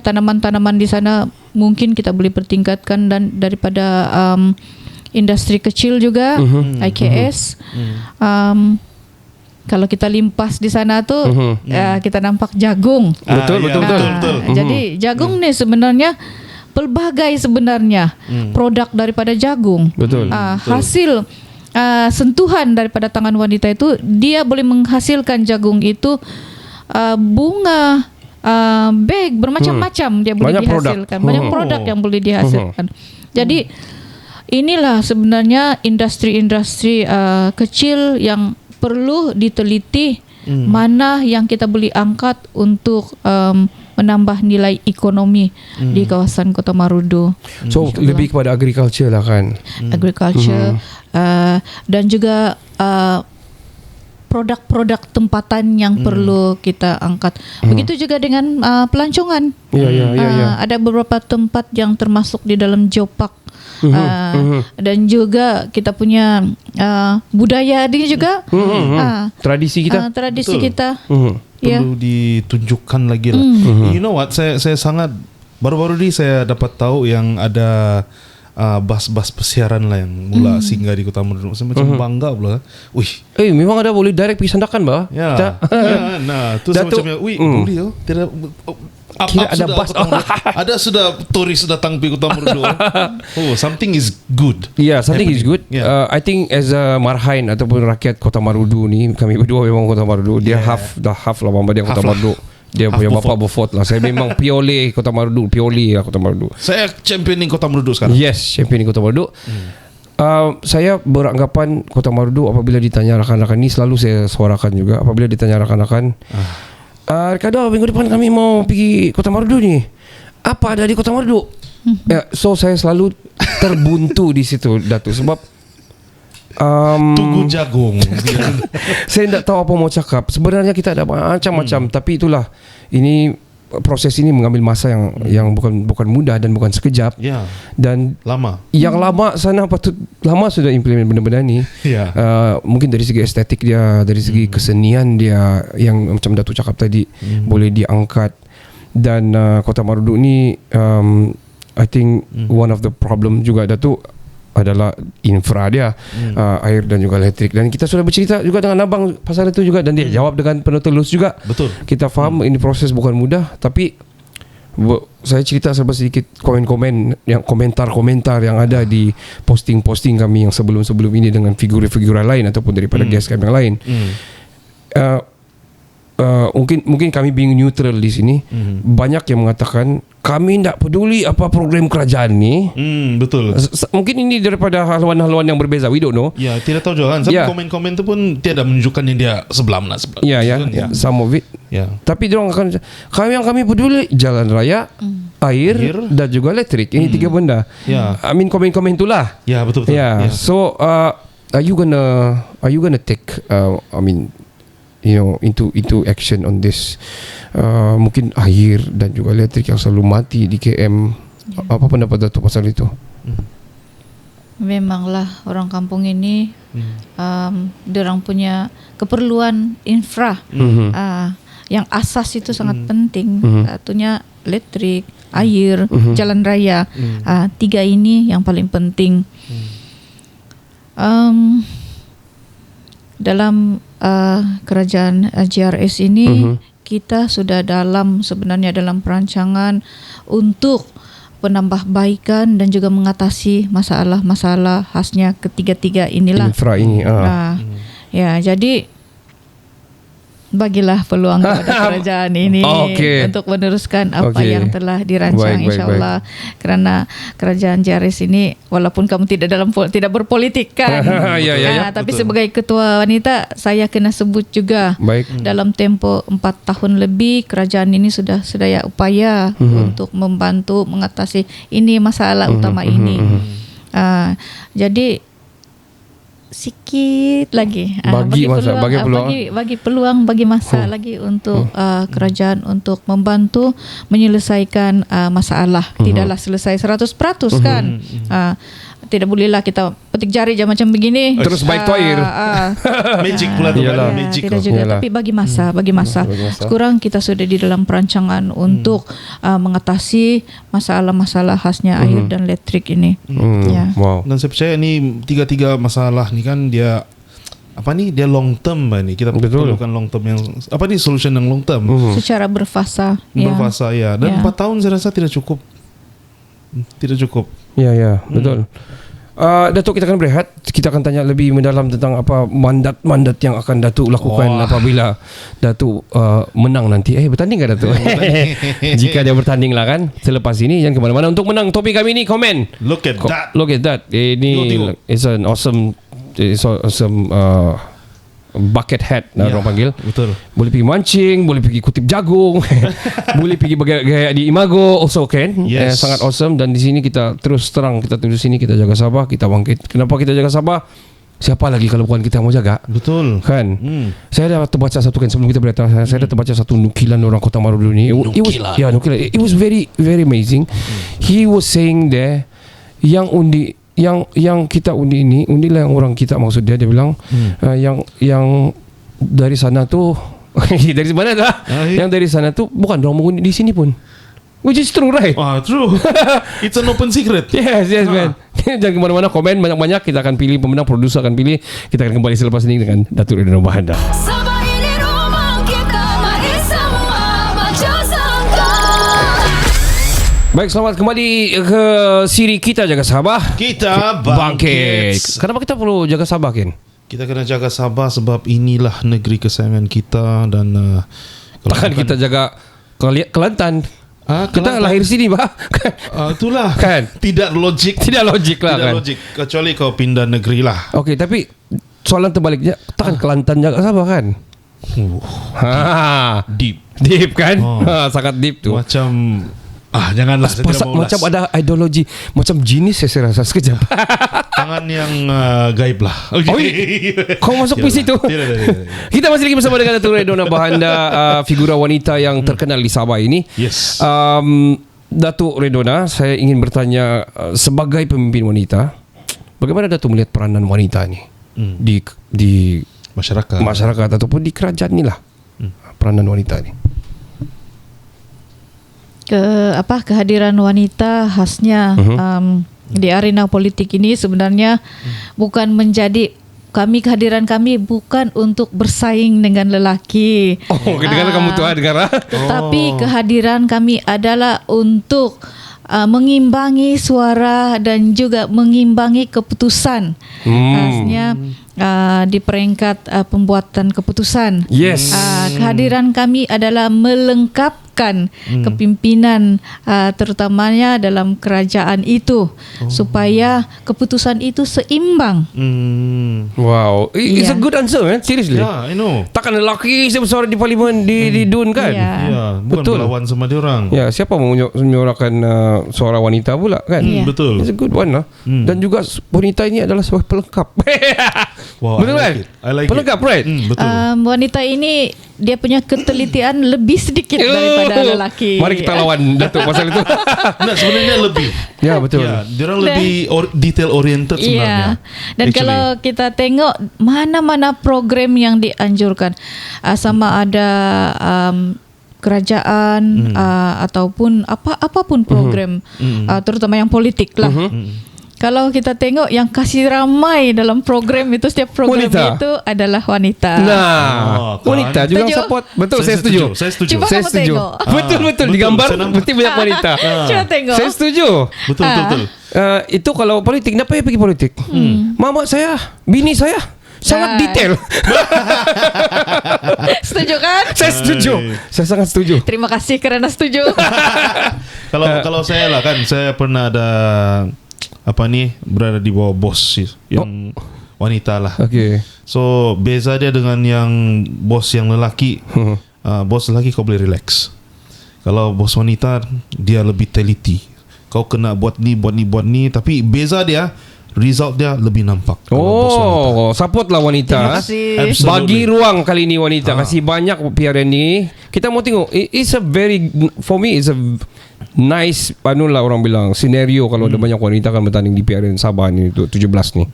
tanaman-tanaman di sana mungkin kita boleh pertingkatkan, dan daripada industri kecil juga, IKS. Kalau kita limpas di sana tuh, kita nampak jagung. Betul. Jadi jagung ni sebenarnya pelbagai sebenarnya produk daripada jagung. Betul. Hasil sentuhan daripada tangan wanita itu, dia boleh menghasilkan jagung itu bunga, beg, bermacam-macam dia boleh Banyak produk. dihasilkan. Banyak produk yang boleh dihasilkan. Jadi inilah sebenarnya industri-industri kecil yang perlu diteliti, mana yang kita boleh angkat untuk menambah nilai ekonomi di kawasan Kota Marudu. So lebih kepada agriculture lah kan. Agriculture, dan juga produk-produk tempatan yang perlu kita angkat. Begitu juga dengan pelancongan. Ya. Ada beberapa tempat yang termasuk di dalam Geopark. Dan juga kita punya budaya ini juga, tradisi kita. tradisi Betul. kita. Ya. Perlu ditunjukkan lagi lah. You know what? Saya sangat baru-baru ni saya dapat tahu yang ada bas-bas pesiaran lah yang mula singgah di Kota Marudu. Saya macam bangga pula. Wih. Memang ada boleh direct pergi Sandakan bah. Ya. Kita. Nah, tu saya Datuk, macam boleh oh. Tidak Kira ada bas. Ada sudah turis datang pergi Kota Marudu. Oh, something is good. Yeah, something is good. Yeah. I think as a Marhain ataupun rakyat Kota Marudu ni, kami berdua memang Kota Marudu. Dia half lah mama dia Kota Half lah. Marudu. Dia Half punya Beaufort. bapa Beaufort lah. Saya memang purely Kota Marudu, purely lah Kota Marudu. Saya championing Kota Marudu sekarang. Yes, champion di Kota Marudu. Saya beranggapan Kota Marudu apabila ditanya rakan-rakan ni, selalu saya suarakan juga apabila ditanya rakan-rakan, Ricardo, minggu depan kami mau pergi Kota Marudu ni, apa ada di Kota Marudu? So saya selalu terbuntu di situ, Datuk, sebab Tugu jagung. saya tidak tahu apa mau cakap. Sebenarnya kita ada macam-macam, tapi itulah, ini proses ini mengambil masa yang bukan mudah dan bukan sekejap. Ya, Dan lama. yang lama sana lama sudah implement benda-benda ni. Ya. Mungkin dari segi estetik dia, dari segi kesenian dia, yang macam Datuk cakap tadi, boleh diangkat. Dan Kota Marudu ni I think one of the problem juga Datuk adalah infra dia, air dan juga elektrik. Dan kita sudah bercerita juga dengan abang pasal itu juga, dan dia jawab dengan penuh telus juga. Betul. Kita faham ini proses bukan mudah, tapi saya cerita sedikit komen-komen, yang komentar-komentar yang ada di posting-posting kami yang sebelum-sebelum ini dengan figur-figur lain ataupun daripada guest kami yang lain. Mungkin kami being neutral di sini. Banyak yang mengatakan kami tidak peduli apa program kerajaan ni. Betul. Mungkin ini daripada haluan-haluan yang berbeza, we don't know. Ya, tidak tahu juga kan. Sampai Ya. komen-komen itu pun tiada menunjukkan yang dia sebelah mana sebelah. Ya, some of it. Ya. Tapi diorang akan, kami peduli jalan raya, air dan juga elektrik. Ini tiga benda. Ya. I mean komen-komen itulah. Ya, betul. Yeah. Ya. So are you gonna take into action on this? Mungkin air dan juga elektrik yang selalu mati di KM. Apa pendapat Datuk pasal itu? Memanglah orang kampung ini diorang punya keperluan infra yang asas itu sangat penting. Satunya elektrik, air, jalan raya. Tiga ini yang paling penting. Dalam kerajaan GRS ini kita sudah sebenarnya dalam perancangan untuk penambahbaikan dan juga mengatasi masalah-masalah khasnya ketiga-tiga inilah. Infra ini. Ya, jadi bagilah peluang kepada kerajaan ini untuk meneruskan apa yang telah dirancang, insyaAllah. Kerana kerajaan GRS ini, walaupun kamu tidak berpolitik kan, tapi betul. sebagai ketua wanita saya kena sebut juga. Dalam tempoh 4 tahun lebih kerajaan ini sudah sedaya upaya untuk membantu mengatasi ini masalah utama ini. Jadi sikit lagi bagi peluang bagi masa lagi untuk kerajaan untuk membantu menyelesaikan masalah. Tidaklah selesai 100% kan. Tidak bolehlah kita petik jari je macam begini terus baik tu air. Magic pula tu kan. Magic. Tidak juga. Tapi bagi masa. Sekurang kita sudah di dalam perancangan untuk mengatasi masalah-masalah khasnya air dan elektrik ini. Ya. Wow. Dan saya percaya ni tiga-tiga masalah ni kan dia dia long term ni. Kita perlukan long term yang solution yang long term. Secara berfasa. Berfasa ya. Dan 4 tahun saya rasa tidak cukup. Tidak cukup. Ya, betul. Datuk, kita akan berehat. Kita akan tanya lebih mendalam tentang apa mandat-mandat yang akan Datuk lakukan apabila Datuk menang nanti. Bertanding ke Datuk? Jika dia bertanding lah kan. Selepas ini jangan ke mana-mana untuk menang topik kami ni. Komen. Look at that. Look at that. Ini is an awesome bucket hat orang panggil. Betul. Boleh pergi mancing, boleh pergi kutip jagung, boleh pergi bergaya di Imago also can. Yes. Sangat awesome. Dan di sini kita terus terang, kita tunggu sini, kita jaga Sabah, kita bangkit. Kenapa kita jaga Sabah? Siapa lagi kalau bukan kita mau jaga? Betul. Kan? Saya dah terbaca satu kan sebelum kita berita, saya dah terbaca satu nukilan orang Kota Marudu ni. Nukilan. It was very very amazing. He was saying there yang undi yang kita undi ini, undilah yang orang kita, maksud dia bilang yang dari sana tu dari mana dah? Yang dari sana tu bukan orang mengundi di sini pun. Which is true, right? True. It's an open secret. Yes, man. Jangan kemana-mana, komen banyak-banyak. Kita akan pilih pemenang, produser akan pilih. Kita akan kembali selepas ini dengan Datuk Ridwan Bahanda. Sabah ini rumah kita, mari semua maju sangka. Baik, selamat kembali ke siri kita Jaga Sabah. Kita bangkit. Kenapa kita perlu jaga Sabah, Ken? Kita kena jaga Sabah sebab inilah negeri kesayangan kita dan Takkan kita jaga Kelantan. Kita Kelantan. lahir sini, bah. Itulah Kan? Tidak logik. Tidak logik lah Tidak kan. logik. Kecuali kau pindah negeri lah. Okey, tapi soalan terbaliknya, takkan Kelantan jaga Sabah kan? Deep. Deep kan? Oh. Sangat deep tu. Macam janganlah saya tidak mau ulas. Macam ada ideologi, macam jenis saya rasa sekejap. Tangan yang gaib lah. Oh, kau masuk ke situ. Tidak. Kita masih lagi bersama dengan Datuk Redona Bahanda, figura wanita yang terkenal di Sabah ini. Yes. Datuk Redona, saya ingin bertanya, sebagai pemimpin wanita, bagaimana Datuk melihat peranan wanita ni di masyarakat ataupun di kerajaan ni lah, peranan wanita ni? Kehadiran wanita khasnya di arena politik ini sebenarnya bukan menjadi kehadiran kami bukan untuk bersaing dengan lelaki. Oh, kedengaran kamu tuan negara. Tetapi kehadiran kami adalah untuk mengimbangi suara dan juga mengimbangi keputusan. Khasnya di peringkat pembuatan keputusan. Yes. Kehadiran kami adalah melengkapkan kepimpinan terutamanya dalam kerajaan itu supaya keputusan itu seimbang. Wow, it's a Yeah. good answer, man. Seriously. Ya, I know. Takkan lelaki saya bersuara di parlimen di DUN kan? Ya. Ya, bukan Betul. berlawan sama dia orang. Ya, siapa mau menyuarakan suara wanita pula kan? Ya. Betul. It's a good one lah. Dan juga wanita ini adalah sebuah pelengkap. Wow, Betul I like kan? it. I like Pelengkap, it. right? Betul. Wanita ini dia punya ketelitian lebih sedikit daripada lelaki. Mari kita lawan Datuk pasal itu. Nah, sebenarnya lebih. Ya, betul. Ya, dia orang lebih detail oriented sebenarnya. Iya. Dan Actually. kalau kita tengok mana-mana program yang dianjurkan, sama ada kerajaan ataupun apapun program, terutama yang politik lah. Kalau kita tengok yang kasih ramai dalam program itu, setiap program Wanita. itu adalah wanita. Nah, kan? wanita juga Setuju? support. Betul, saya setuju. Saya setuju. Cuba Saya kamu setuju. tengok. Betul, betul, di gambar saya nampak. mesti banyak wanita. Cuba tengok. Saya setuju. Betul. Itu kalau politik, kenapa ya pergi politik? Mama saya, bini saya sangat detail. Setuju kan? Saya setuju. Saya sangat setuju. Terima kasih kerana setuju. Kalau saya lah kan, saya pernah ada berada di bawah bos yang wanita lah. Okey. So beza dia dengan yang bos yang lelaki. Bos lelaki kau boleh relax. Kalau bos wanita dia lebih teliti. Kau kena buat ni. Tapi beza dia, result dia lebih nampak. Kalau bos wanita. Support lah wanita. Terima kasih. Absolutely. Bagi ruang kali ini wanita. Kasih banyak PRN ni. Kita mau tengok. It's a very, for me it's a nice, orang bilang scenario kalau ada banyak wanita kan bertanding di PRN Sabah ni untuk 17 ni.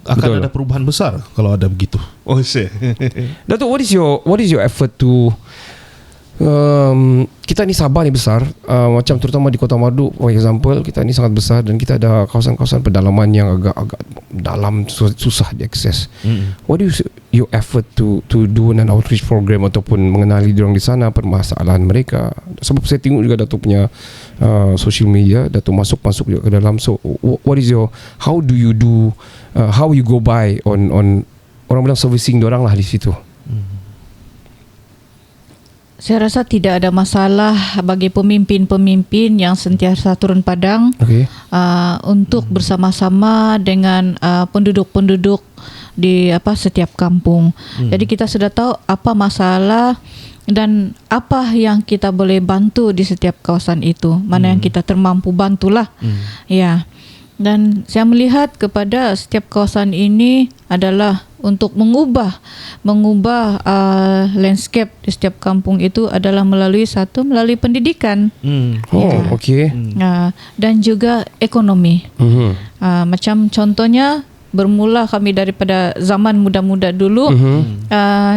Akan Betul. ada perubahan besar kalau ada begitu. Oh, saya. Datuk, what is your effort to kita ni Sabah ni besar, macam terutama di Kota Madu for example, kita ni sangat besar dan kita ada kawasan-kawasan pedalaman yang agak dalam, susah diakses. What is your effort to do an outreach program ataupun mengenali diorang di sana, permasalahan mereka? Sebab saya tengok juga Datuk punya social media, Datuk masuk juga ke dalam. So what is your, how do you do, how you go by on orang bilang servicing diorang lah di situ? Saya rasa tidak ada masalah bagi pemimpin-pemimpin yang sentiasa turun padang untuk bersama-sama dengan penduduk-penduduk di setiap kampung. Jadi kita sudah tahu apa masalah dan apa yang kita boleh bantu di setiap kawasan itu. Mana yang kita termampu bantulah. Ya. Dan saya melihat kepada setiap kawasan ini adalah untuk mengubah landscape di setiap kampung itu adalah melalui pendidikan. Okey. Dan juga ekonomi. Macam contohnya bermula kami daripada zaman muda-muda dulu,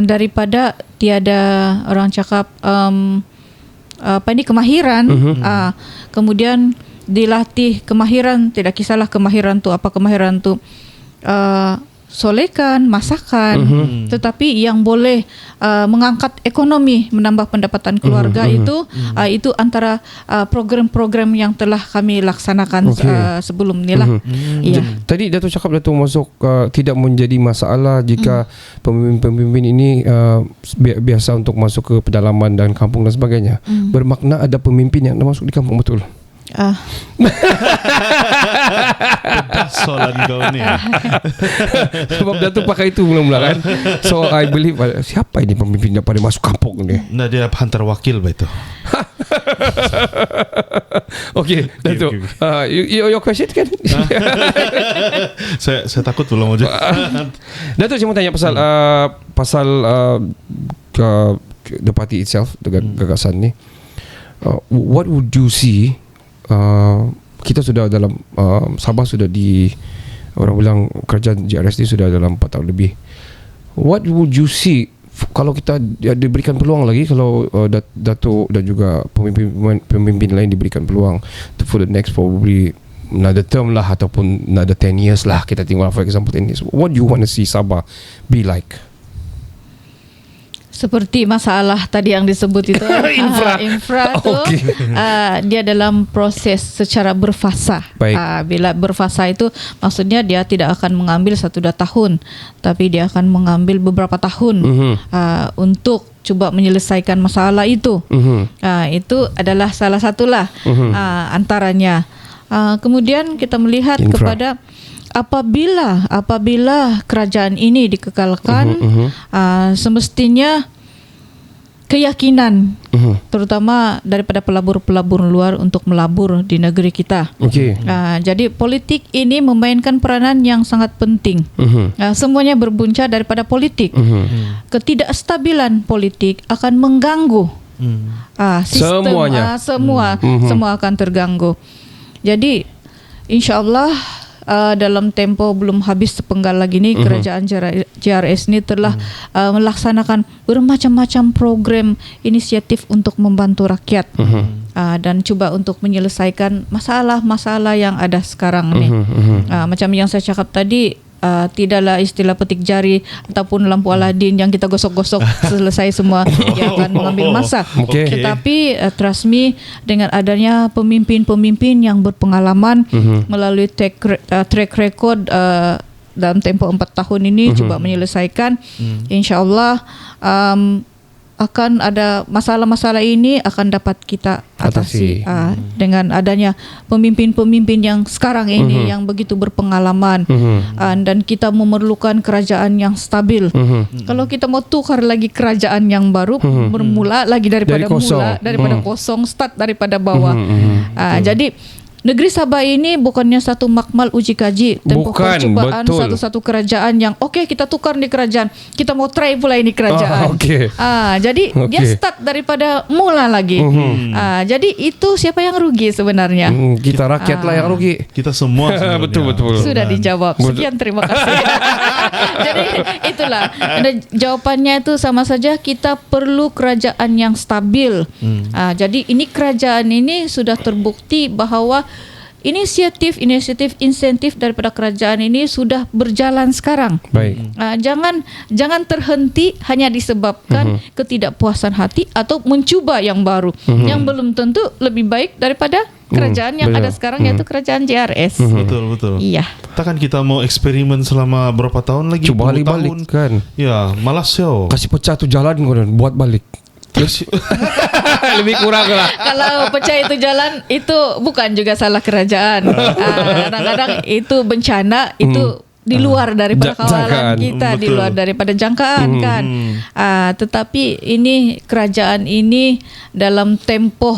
daripada tiada orang cakap kemahiran, kemudian dilatih kemahiran, tidak kisahlah kemahiran tu apa kemahiran tu, solekan, masakan, tetapi yang boleh mengangkat ekonomi, menambah pendapatan keluarga itu antara program-program yang telah kami laksanakan sebelum ni lah. Ya. Tadi Dato' cakap Dato' masuk tidak menjadi masalah jika pemimpin-pemimpin ini biasa untuk masuk ke pedalaman dan kampung dan sebagainya. Bermakna ada pemimpin yang masuk di kampung, betul? Pedas soalan kau ni. Sebab Dato' pakai itu mula-mula kan. So I believe siapa ini pemimpin yang pada masuk kampung ni? Nah, dia hantar wakil begitu. Okay, Dato'. Your question kan? saya takut belum aja. Dato' saya mau tanya pasal the party itself, gagasan ni. What would you see? Kita sudah dalam Sabah sudah orang bilang kerajaan JRS ni sudah dalam 4 tahun lebih. What would you see kalau kita diberikan peluang lagi, kalau Dato' dan juga pemimpin lain diberikan peluang for the next probably another term lah ataupun another 10 years lah, kita tengok for example 10 years, what do you want to see Sabah be like? Seperti masalah tadi yang disebut itu infra tu dia dalam proses secara berfasa. Bila berfasa itu maksudnya dia tidak akan mengambil 1-2 tahun, tapi dia akan mengambil beberapa tahun untuk cuba menyelesaikan masalah itu. Itu adalah salah satulah antaranya. Kemudian kita melihat kepada apabila kerajaan ini dikekalkan, semestinya keyakinan terutama daripada pelabur-pelabur luar untuk melabur di negeri kita. Jadi politik ini memainkan peranan yang sangat penting. Semuanya berbunca daripada politik. Ketidakstabilan politik akan mengganggu sistem, semua akan terganggu. Jadi insya-Allah dalam tempo belum habis sepenggal lagi ni, kerajaan JRS ni telah melaksanakan bermacam-macam program inisiatif untuk membantu rakyat dan cuba untuk menyelesaikan masalah-masalah yang ada sekarang ni. Macam yang saya cakap tadi, tidaklah istilah petik jari ataupun lampu Aladin yang kita gosok-gosok selesai semua. Dia akan mengambil masa. Tetapi trust me, dengan adanya pemimpin-pemimpin yang berpengalaman melalui track record dalam tempoh 4 tahun ini cuba menyelesaikan, insya-Allah akan ada masalah-masalah ini akan dapat kita atasi dengan adanya pemimpin-pemimpin yang sekarang ini yang begitu berpengalaman, dan kita memerlukan kerajaan yang stabil. Kalau kita mau tukar lagi kerajaan yang baru, bermula lagi daripada kosong, start daripada bawah. Jadi negeri Sabah ini bukannya satu makmal uji kaji, tempoh percubaan satu-satu kerajaan yang kita tukar di kerajaan, kita mau try pula ini kerajaan. Jadi dia start daripada mula lagi. Jadi itu siapa yang rugi sebenarnya? Kita rakyat lah yang rugi. Kita semua betul. Sudah dijawab. Sekian, terima kasih. Jadi itulah jawabannya, itu sama saja kita perlu kerajaan yang stabil. Jadi ini kerajaan ini sudah terbukti bahawa insentif daripada kerajaan ini sudah berjalan sekarang. Jangan terhenti hanya disebabkan ketidakpuasan hati atau mencuba yang baru yang belum tentu lebih baik daripada kerajaan yang ada sekarang, yaitu kerajaan JRS. Betul. Iya. Takkan kita mau eksperimen selama berapa tahun lagi? Coba balik kan. Ya, malas yo. Kasih pecah tu jalan kau dan buat balik. Lebih kurang lah. Kalau pecah itu jalan, itu bukan juga salah kerajaan. Kadang-kadang itu bencana, itu di luar daripada kawalan kita, di luar daripada jangkaan kan. Tetapi ini kerajaan ini dalam tempoh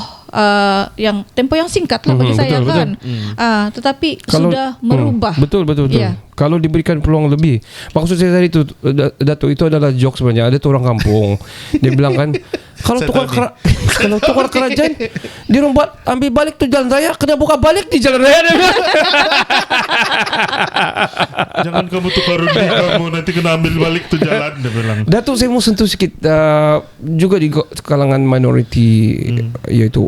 yang singkat lah bagi saya kan. Tetapi sudah merubah. Betul. Yeah. Kalau diberikan peluang lebih. Maksud saya tadi tu, Dato' itu adalah joke sebenarnya. Ada tu orang kampung, dia bilang kan, kalau tukar kerajaan, dia orang buat ambil balik tu jalan raya, kena buka balik di jalan raya. Jangan kamu tukar rugi kamu, nanti kena ambil balik tu jalan, dia bilang. Dato' saya mau sentuh sikit juga di kalangan minoriti, iaitu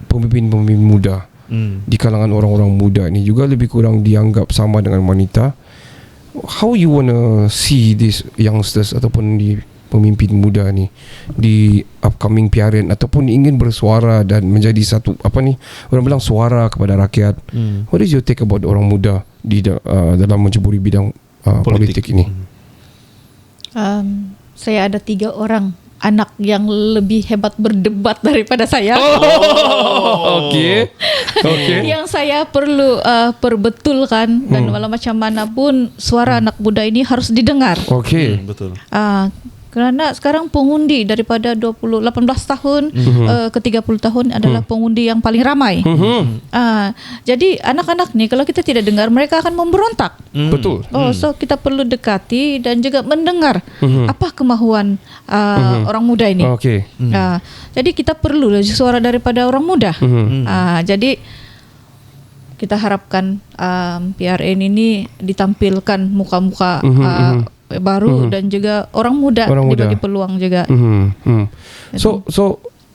pemimpin-pemimpin muda. Di kalangan orang-orang muda ni juga lebih kurang dianggap sama dengan wanita. how you wanna see these youngsters ataupun di pemimpin muda ni di upcoming PRN ataupun ingin bersuara dan menjadi satu orang bilang suara kepada rakyat. What is your take about orang muda di dalam menceburi bidang politik ini? Saya ada 3 orang anak yang lebih hebat berdebat daripada saya. Okay. Yang saya perlu perbetulkan dan walau macam mana pun suara anak muda ini harus didengar. Okay. Betul. Kerana sekarang pengundi daripada 18 tahun ke 30 tahun adalah pengundi yang paling ramai. Jadi anak-anak ni kalau kita tidak dengar, mereka akan memberontak. Betul. So kita perlu dekati dan juga mendengar apa kemahuan orang muda ini. Okay. Jadi kita perlu suara daripada orang muda. Jadi kita harapkan PRN ini ditampilkan muka-muka baru dan juga orang muda dibagi peluang juga. So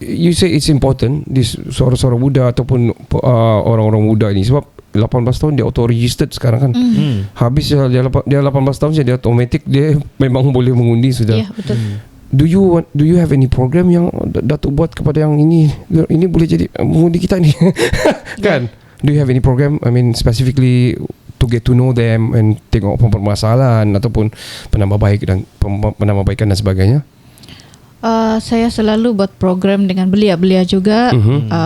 you say it's important this suara-suara muda ataupun orang-orang muda ini sebab 18 tahun dia auto registered sekarang kan. Habis dia 18 tahun dia automatic dia memang boleh mengundi sudah. Ya, betul. Do you have any program yang Datuk buat kepada yang ini boleh jadi mengundi kita ni? Kan? Do you have any program, I mean specifically to get to know them and tengok permasalahan ataupun penambahbaikan dan sebagainya? Saya selalu buat program dengan belia-belia juga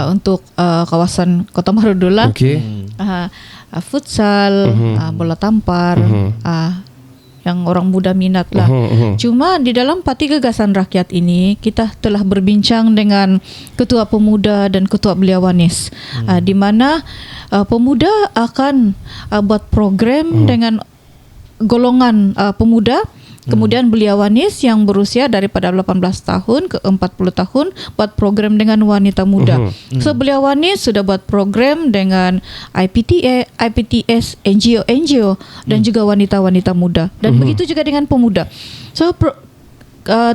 untuk kawasan Kota Marudulah. Okay. Futsal, bola tampar, yang orang muda minat lah. Cuma di dalam Parti Gagasan Rakyat ini kita telah berbincang dengan Ketua Pemuda dan Ketua Belia Wanis, di mana pemuda akan buat program dengan golongan pemuda. Kemudian Belia Wanis yang berusia daripada 18 tahun ke 40 tahun buat program dengan wanita muda. So Belia Wanis sudah buat program dengan IPTS, NGO dan juga wanita-wanita muda. Dan begitu juga dengan pemuda. So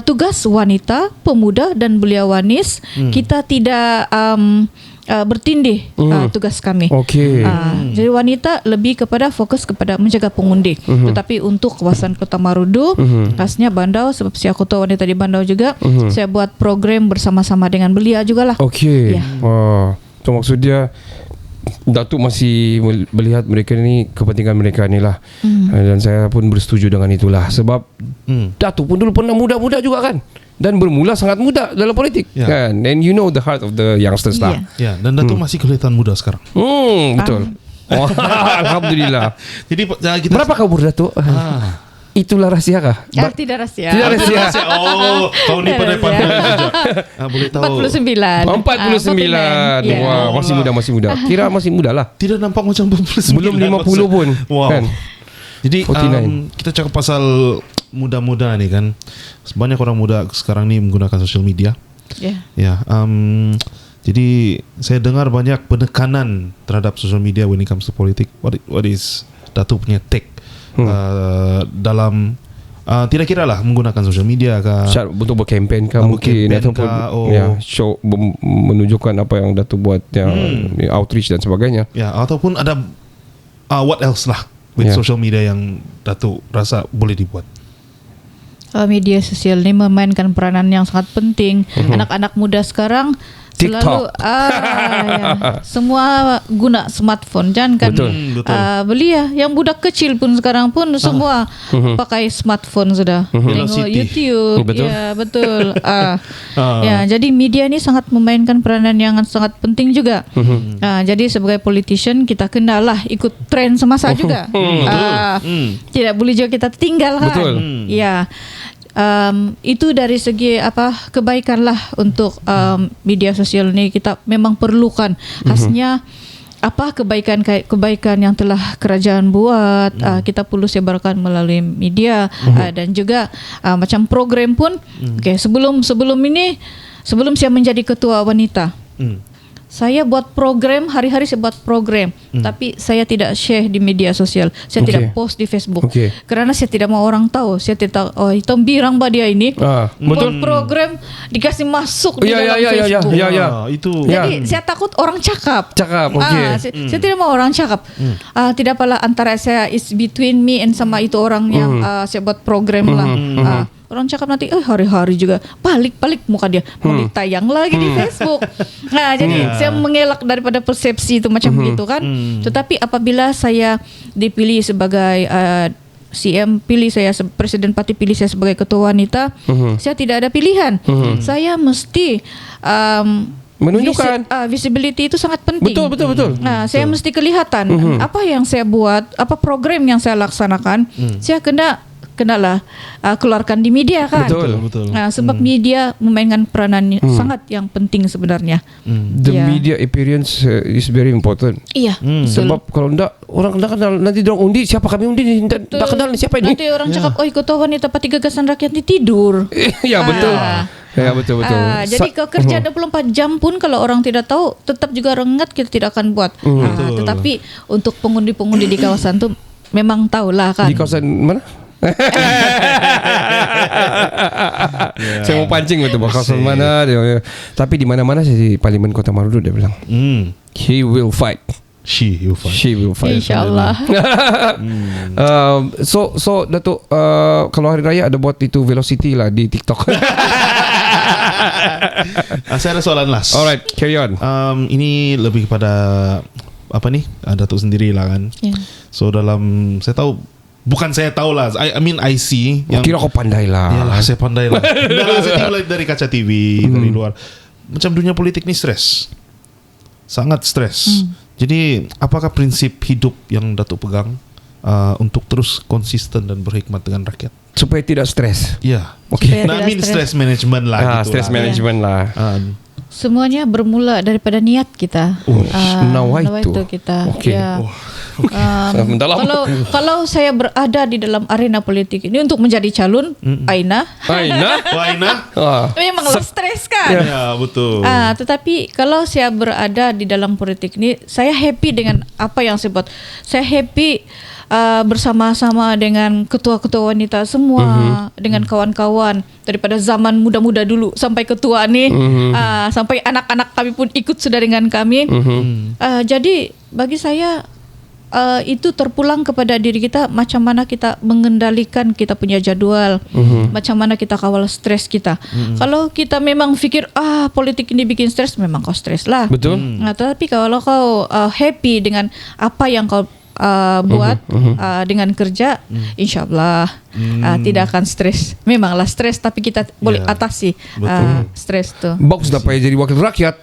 tugas wanita, pemuda dan Belia Wanis kita tidak bertindih tugas kami. Okay. Jadi wanita lebih kepada fokus kepada menjaga pengundi. Tetapi untuk kawasan Kota Marudu, khasnya Bandau sebab saya ketua wanita di Bandau juga, saya buat program bersama-sama dengan belia jugalah. Okay. Ya. So maksud dia Datuk masih melihat mereka ni kepentingan mereka ni lah. Dan saya pun bersetuju dengan itulah sebab Datuk pun dulu pernah muda-muda juga kan. Dan bermula sangat muda dalam politik kan. And you know the heart of the youngsters lah. Ya, dan Datuk masih kelihatan muda sekarang. Betul. Alhamdulillah. Jadi kita berapa kau umur Datuk? Itulah rahsia kah? Tidak rahsia. Tidak rahsia. Kau ni pandai-pandai saja. Boleh tahu. 49. 49. Wah, masih muda. Kira masih muda lah. Tidak nampak macam 49. Belum 50 pun. Wow. Kan? Jadi 49. kita cakap pasal muda-muda ni kan. Banyak orang muda sekarang ni menggunakan social media. Ya. Jadi saya dengar banyak penekanan terhadap social media when it comes to politik. What is Datuk punya take dalam tidak kira lah menggunakan social media kah, untuk berkempen kah mungkin ataupun show menunjukkan apa yang Datuk buat outreach dan sebagainya. Ya, ataupun ada what else lah with social media yang Datuk rasa boleh dibuat. Media sosial ini memainkan peranan yang sangat penting. Anak-anak muda sekarang selalu semua guna smartphone, jangan kan? Betul. Belia yang budak kecil pun sekarang pun semua pakai smartphone sudah. Tengok YouTube. Betul. Ya, betul. Ya, jadi media ini sangat memainkan peranan yang sangat penting juga. Jadi sebagai politician kita kenalah ikut trend semasa juga. Tidak boleh juga kita tinggalkan. Betul. Ya. Itu dari segi kebaikan lah untuk media sosial ni kita memang perlukan. Khasnya kebaikan yang telah kerajaan buat, kita perlu sebarkan melalui media. Dan juga macam program pun sebelum saya menjadi ketua wanita, saya buat program, hari-hari saya buat program, tapi saya tidak share di media sosial, saya tidak post di Facebook, karena saya tidak mau orang tahu, saya tidak tahu, itu birang bah dia ini, buat program dikasih masuk di dalam Facebook. Itu. Jadi saya takut orang cakap. Okay. Saya tidak mau orang cakap. Tidak apalah, antara saya is between me and sama itu orang yang saya buat program lah. Orang cakap nanti, hari-hari juga balik muka dia, mau ditayang lagi di Facebook. Nah, jadi saya mengelak daripada persepsi itu macam begitu kan. Tetapi apabila saya dipilih sebagai CM, pilih saya Presiden Parti, pilih saya sebagai ketua wanita, saya tidak ada pilihan. Saya mesti menunjukkan visibility itu sangat penting. Betul. Nah, saya mesti kelihatan apa yang saya buat, apa program yang saya laksanakan. Saya kenalah keluarkan di media kan. Betul. Nah, sebab media memainkan peranan sangat yang penting sebenarnya. The media appearance is very important. Iya. Sebab kalau enggak, orang enggak kenal, nanti dorang undi siapa kami undi ni, enggak kenal ni siapa ini. Nanti orang cakap, ketua wanita Parti Gagasan Rakyat ni tidur. Ya betul. Ya betul. Jadi kalau kerja 24 jam pun kalau orang tidak tahu, tetap juga orang ingat, kita tidak akan buat. Tetapi untuk pengundi-pengundi di kawasan tu memang tahulah kan. Di kawasan mana? Saya mau pancing betul kawasan mana dia. Tapi di mana-mana di Parlimen Kota Marudu dia bilang, he will fight. She will fight. InsyaAllah. So Datuk, kalau hari raya ada buat itu velocity lah di TikTok. Saya ada soalan last. Alright, carry on. Ini lebih kepada apa nih? Datuk sendiri lah kan. So dalam, saya tahu, bukan saya tahu lah, I mean I see yang, kira kau pandai lah. Yalah, saya pandai lah. Saya tengok dari kaca TV, dari luar. Macam dunia politik ni stres, sangat stres. Jadi apakah prinsip hidup yang Datuk pegang untuk terus konsisten dan berhikmat dengan rakyat supaya tidak stres? Ya, okay. Nah, stress management lah. Stress management lah. Semuanya bermula daripada niat kita. Nawaitu kita. Okay. Ya. Kalau saya berada di dalam arena politik ini untuk menjadi calon, Aina. Memanglah stres kan? Ya, betul. Tetapi kalau saya berada di dalam politik ini, saya happy dengan apa yang saya buat. Saya happy bersama-sama dengan ketua-ketua wanita semua, dengan kawan-kawan daripada zaman muda-muda dulu sampai ketua ni, sampai anak-anak kami pun ikut sudah dengan kami. Jadi bagi saya itu terpulang kepada diri kita, macam mana kita mengendalikan kita punya jadual, macam mana kita kawal stres kita. Kalau kita memang fikir politik ini bikin stres, memang kau stres lah. Betul. Tapi kalau kau happy dengan apa yang kau buat dengan kerja, InsyaAllah tidak akan stres. Memanglah stres, tapi kita boleh atasi stres tu. Bagus dapat jadi wakil rakyat.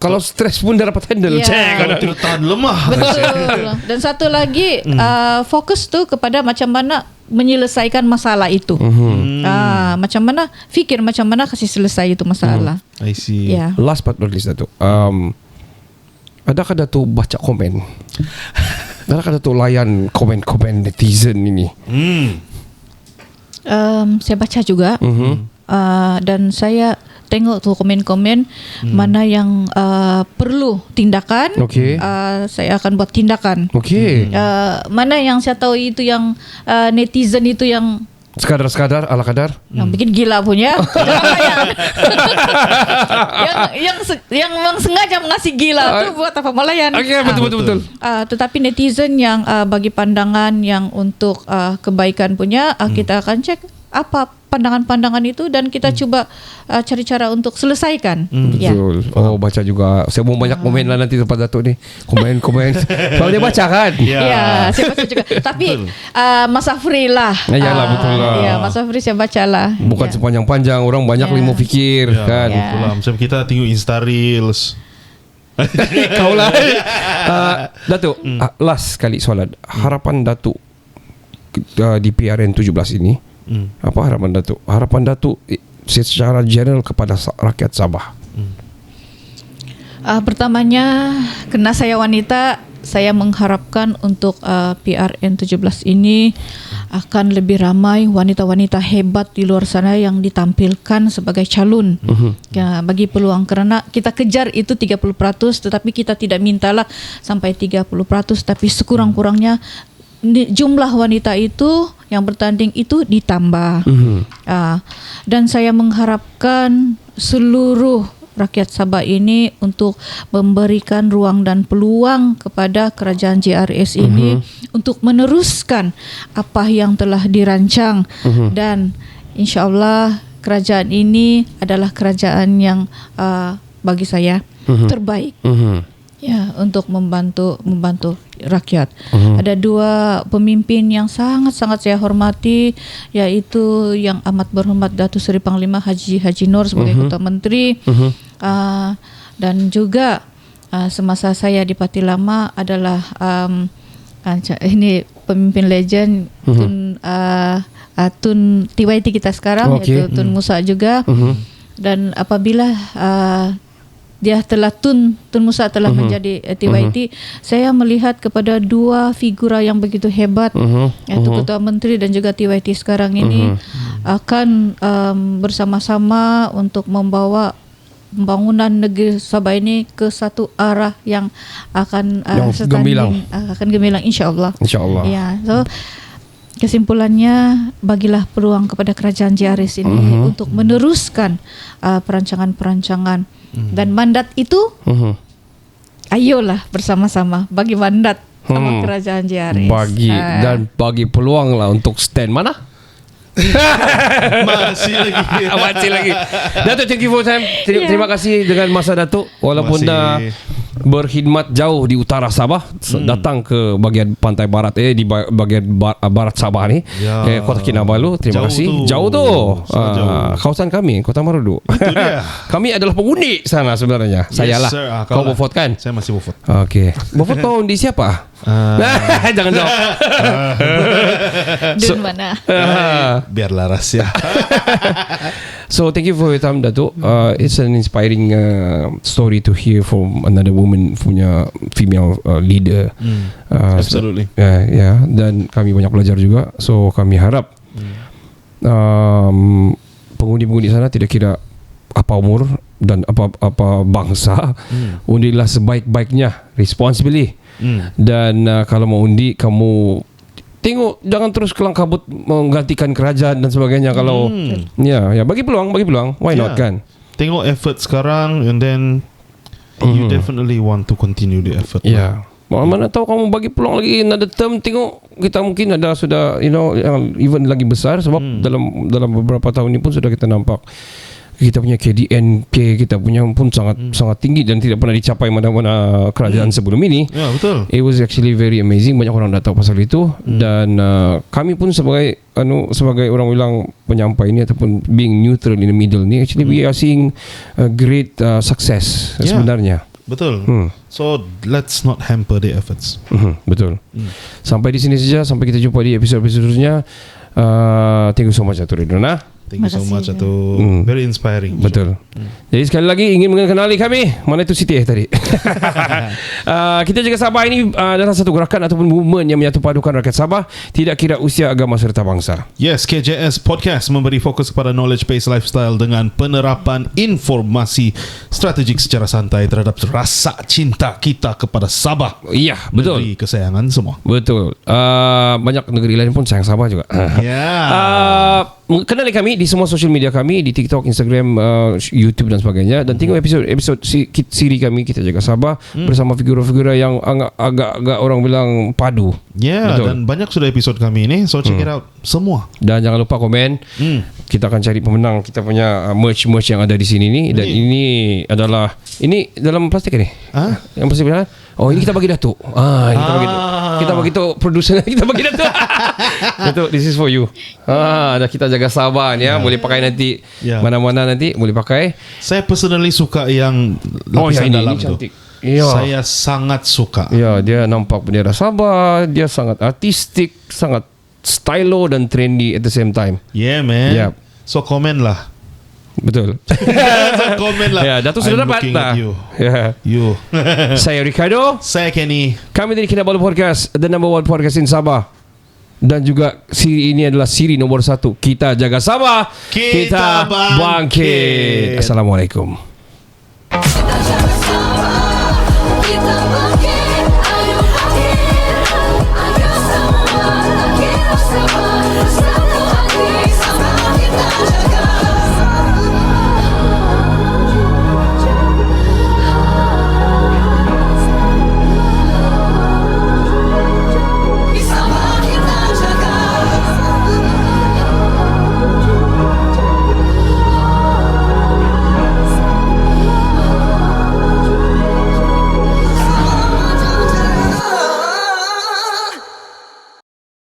Kalau stres pun dah dapat handle. Kalau tidak tahan lemah. Betul. Dan satu lagi, fokus tu kepada macam mana menyelesaikan masalah itu. Macam mana fikir, macam mana kasih selesai itu masalah. I see. Last but not least Datuk, adakah Datuk baca komen? Adakah Datuk layan komen-komen netizen ini? Saya baca juga, dan saya tengok tu komen-komen mana yang perlu tindakan. Saya akan buat tindakan. Mana yang saya tahu itu yang netizen itu yang sekadar ala kadar, yang bikin gila punya, yang memang sengaja mengasih gila tu buat apa melayan. Betul. Tetapi netizen yang bagi pandangan yang untuk kebaikan punya, kita akan cek apa pandangan-pandangan itu dan kita coba cari cara untuk selesaikan. Betul. Baca juga. Saya mau banyak komen lah nanti tempat Datuk ni. Komen. Kalau dia baca kan? Ya, saya baca juga. Tapi Mas Afri lah. Yalah, betul lah. Ya, Mas Afri saya baca lah. Bukan sepanjang-panjang. Orang banyak mau fikir kan. Betul lah. Macam kita tengok Insta Reels. Kau lah. Datuk, last kali soalan. Harapan Datuk di PRN 17 ini, apa harapan Datuk? Harapan Datuk secara general kepada rakyat Sabah. Pertamanya, karena saya wanita, saya mengharapkan untuk PRN 17 ini akan lebih ramai wanita-wanita hebat di luar sana yang ditampilkan sebagai calon. Ya, bagi peluang, karena kita kejar itu 30%, tetapi kita tidak mintalah sampai 30%, tapi sekurang-kurangnya jumlah wanita itu yang bertanding itu ditambah. Dan saya mengharapkan seluruh rakyat Sabah ini untuk memberikan ruang dan peluang kepada kerajaan JRS ini untuk meneruskan apa yang telah dirancang, dan insya-Allah kerajaan ini adalah kerajaan yang bagi saya terbaik. Ya, untuk membantu rakyat. Ada dua pemimpin yang sangat-sangat saya hormati, yaitu yang amat berhormat Datuk Seri Panglima Haji Nur sebagai Ketua Menteri, dan juga semasa saya di Parti Lama adalah ini pemimpin legend Tun TYT kita sekarang, yaitu Tun Musa juga. Dan apabila dia telah Tun Musa telah menjadi TYT, saya melihat kepada dua figura yang begitu hebat, yaitu Ketua Menteri dan juga TYT sekarang ini akan bersama-sama untuk membawa pembangunan negeri Sabah ini ke satu arah yang akan gemilang. Akan gemilang, insya-Allah. Insya-Allah. Ya, so kesimpulannya, bagilah peluang kepada kerajaan JRS ini untuk meneruskan perancangan-perancangan. Dan mandat itu, ayolah bersama-sama bagi mandat sama kerajaan JRS. Bagi peluang lah untuk stand mana? Masih lagi. Datuk, thank you for time. Terima kasih dengan masa Datuk. Walaupun dah berkhidmat jauh di utara Sabah, datang ke bagian pantai barat di bagian barat Sabah ni, Kota Kinabalu. Terima kasih. Jauh tu. Kawasan kami Kota Marudu. Kami adalah pengundi sana sebenarnya. Saya lah. Kau Beaufort kan? Saya masih Beaufort. Okey. Beaufort kau undi siapa? Jangan jawab. Dun mana? Biarlah rahsia. So thank you for your time, Datuk. It's an inspiring story to hear from another woman punya female leader. Absolutely. Dan kami banyak belajar juga. So kami harap pengundi-pengundi sana tidak kira apa umur dan apa bangsa, undilah sebaik-baiknya, responsibly. Dan kalau mau undi, kamu tengok, jangan terus kelang kabut menggantikan kerajaan dan sebagainya. Kalau bagi peluang, why not kan? Tengok effort sekarang, and then you definitely want to continue the effort. Mana tahu kamu bagi peluang lagi another term, tengok kita mungkin ada sudah yang even lagi besar, sebab dalam beberapa tahun ini pun sudah kita nampak kita punya KDNP kita punya pun sangat tinggi dan tidak pernah dicapai mana-mana kerajaan sebelum ini. Ya, betul. It was actually very amazing. Banyak orang dah tahu pasal itu. Dan kami pun sebagai orang bilang penyampai ini ataupun being neutral in the middle ni, actually we are seeing a great success sebenarnya. Betul. So let's not hamper the efforts. Betul. Sampai di sini saja, sampai kita jumpa di episod-episod seterusnya. Thank you so much Datuk Ridwana. Thank you so much, Datuk. Very inspiring. Betul. Jadi sekali lagi ingin mengenali kami. Mana itu Siti tadi? Kita juga Sabah ini adalah satu gerakan ataupun movement yang menyatu padukan rakyat Sabah, tidak kira usia, agama serta bangsa. Yes, KJS Podcast memberi fokus kepada knowledge-based lifestyle dengan penerapan informasi strategik secara santai terhadap rasa cinta kita kepada Sabah. Iya, betul. Negeri kesayangan semua. Betul. Banyak negeri lain pun sayang Sabah juga. Kenali kami di semua social media kami, di TikTok, Instagram, YouTube dan sebagainya. Dan tengok episod siri kami, Kita Jaga Sabah, bersama figura-figura yang agak orang bilang padu. Dan banyak sudah episod kami ini. So check it out semua. Dan jangan lupa komen. Kita akan cari pemenang kita punya merch yang ada di sini ni. Dan ini adalah, ini dalam plastik ni. Yang plastik benar. Oh, ini kita bagi Datuk. Kita bagi tu producer, kita bagi Datuk. Datuk, this is for you. Dah Kita Jaga Sabah ni, boleh pakai nanti mana-mana, nanti boleh pakai. Saya personally suka yang lapisan dalam tu. Saya sangat suka. Dia nampak bendera Sabah, dia sangat artistik, sangat stylo dan trendy at the same time. Yeah, man. So komen lah. Betul. Komen lah. Ya, Datuk sudah I'm dapat looking at you. Ya. You. Saya Ricardo. Saya Kenny. Kami dari Kinabalu Podcast, the number one podcast in Sabah. Dan juga siri ini adalah siri nomor 1. Kita jaga Sabah, Kita bangkit. Assalamualaikum. Kita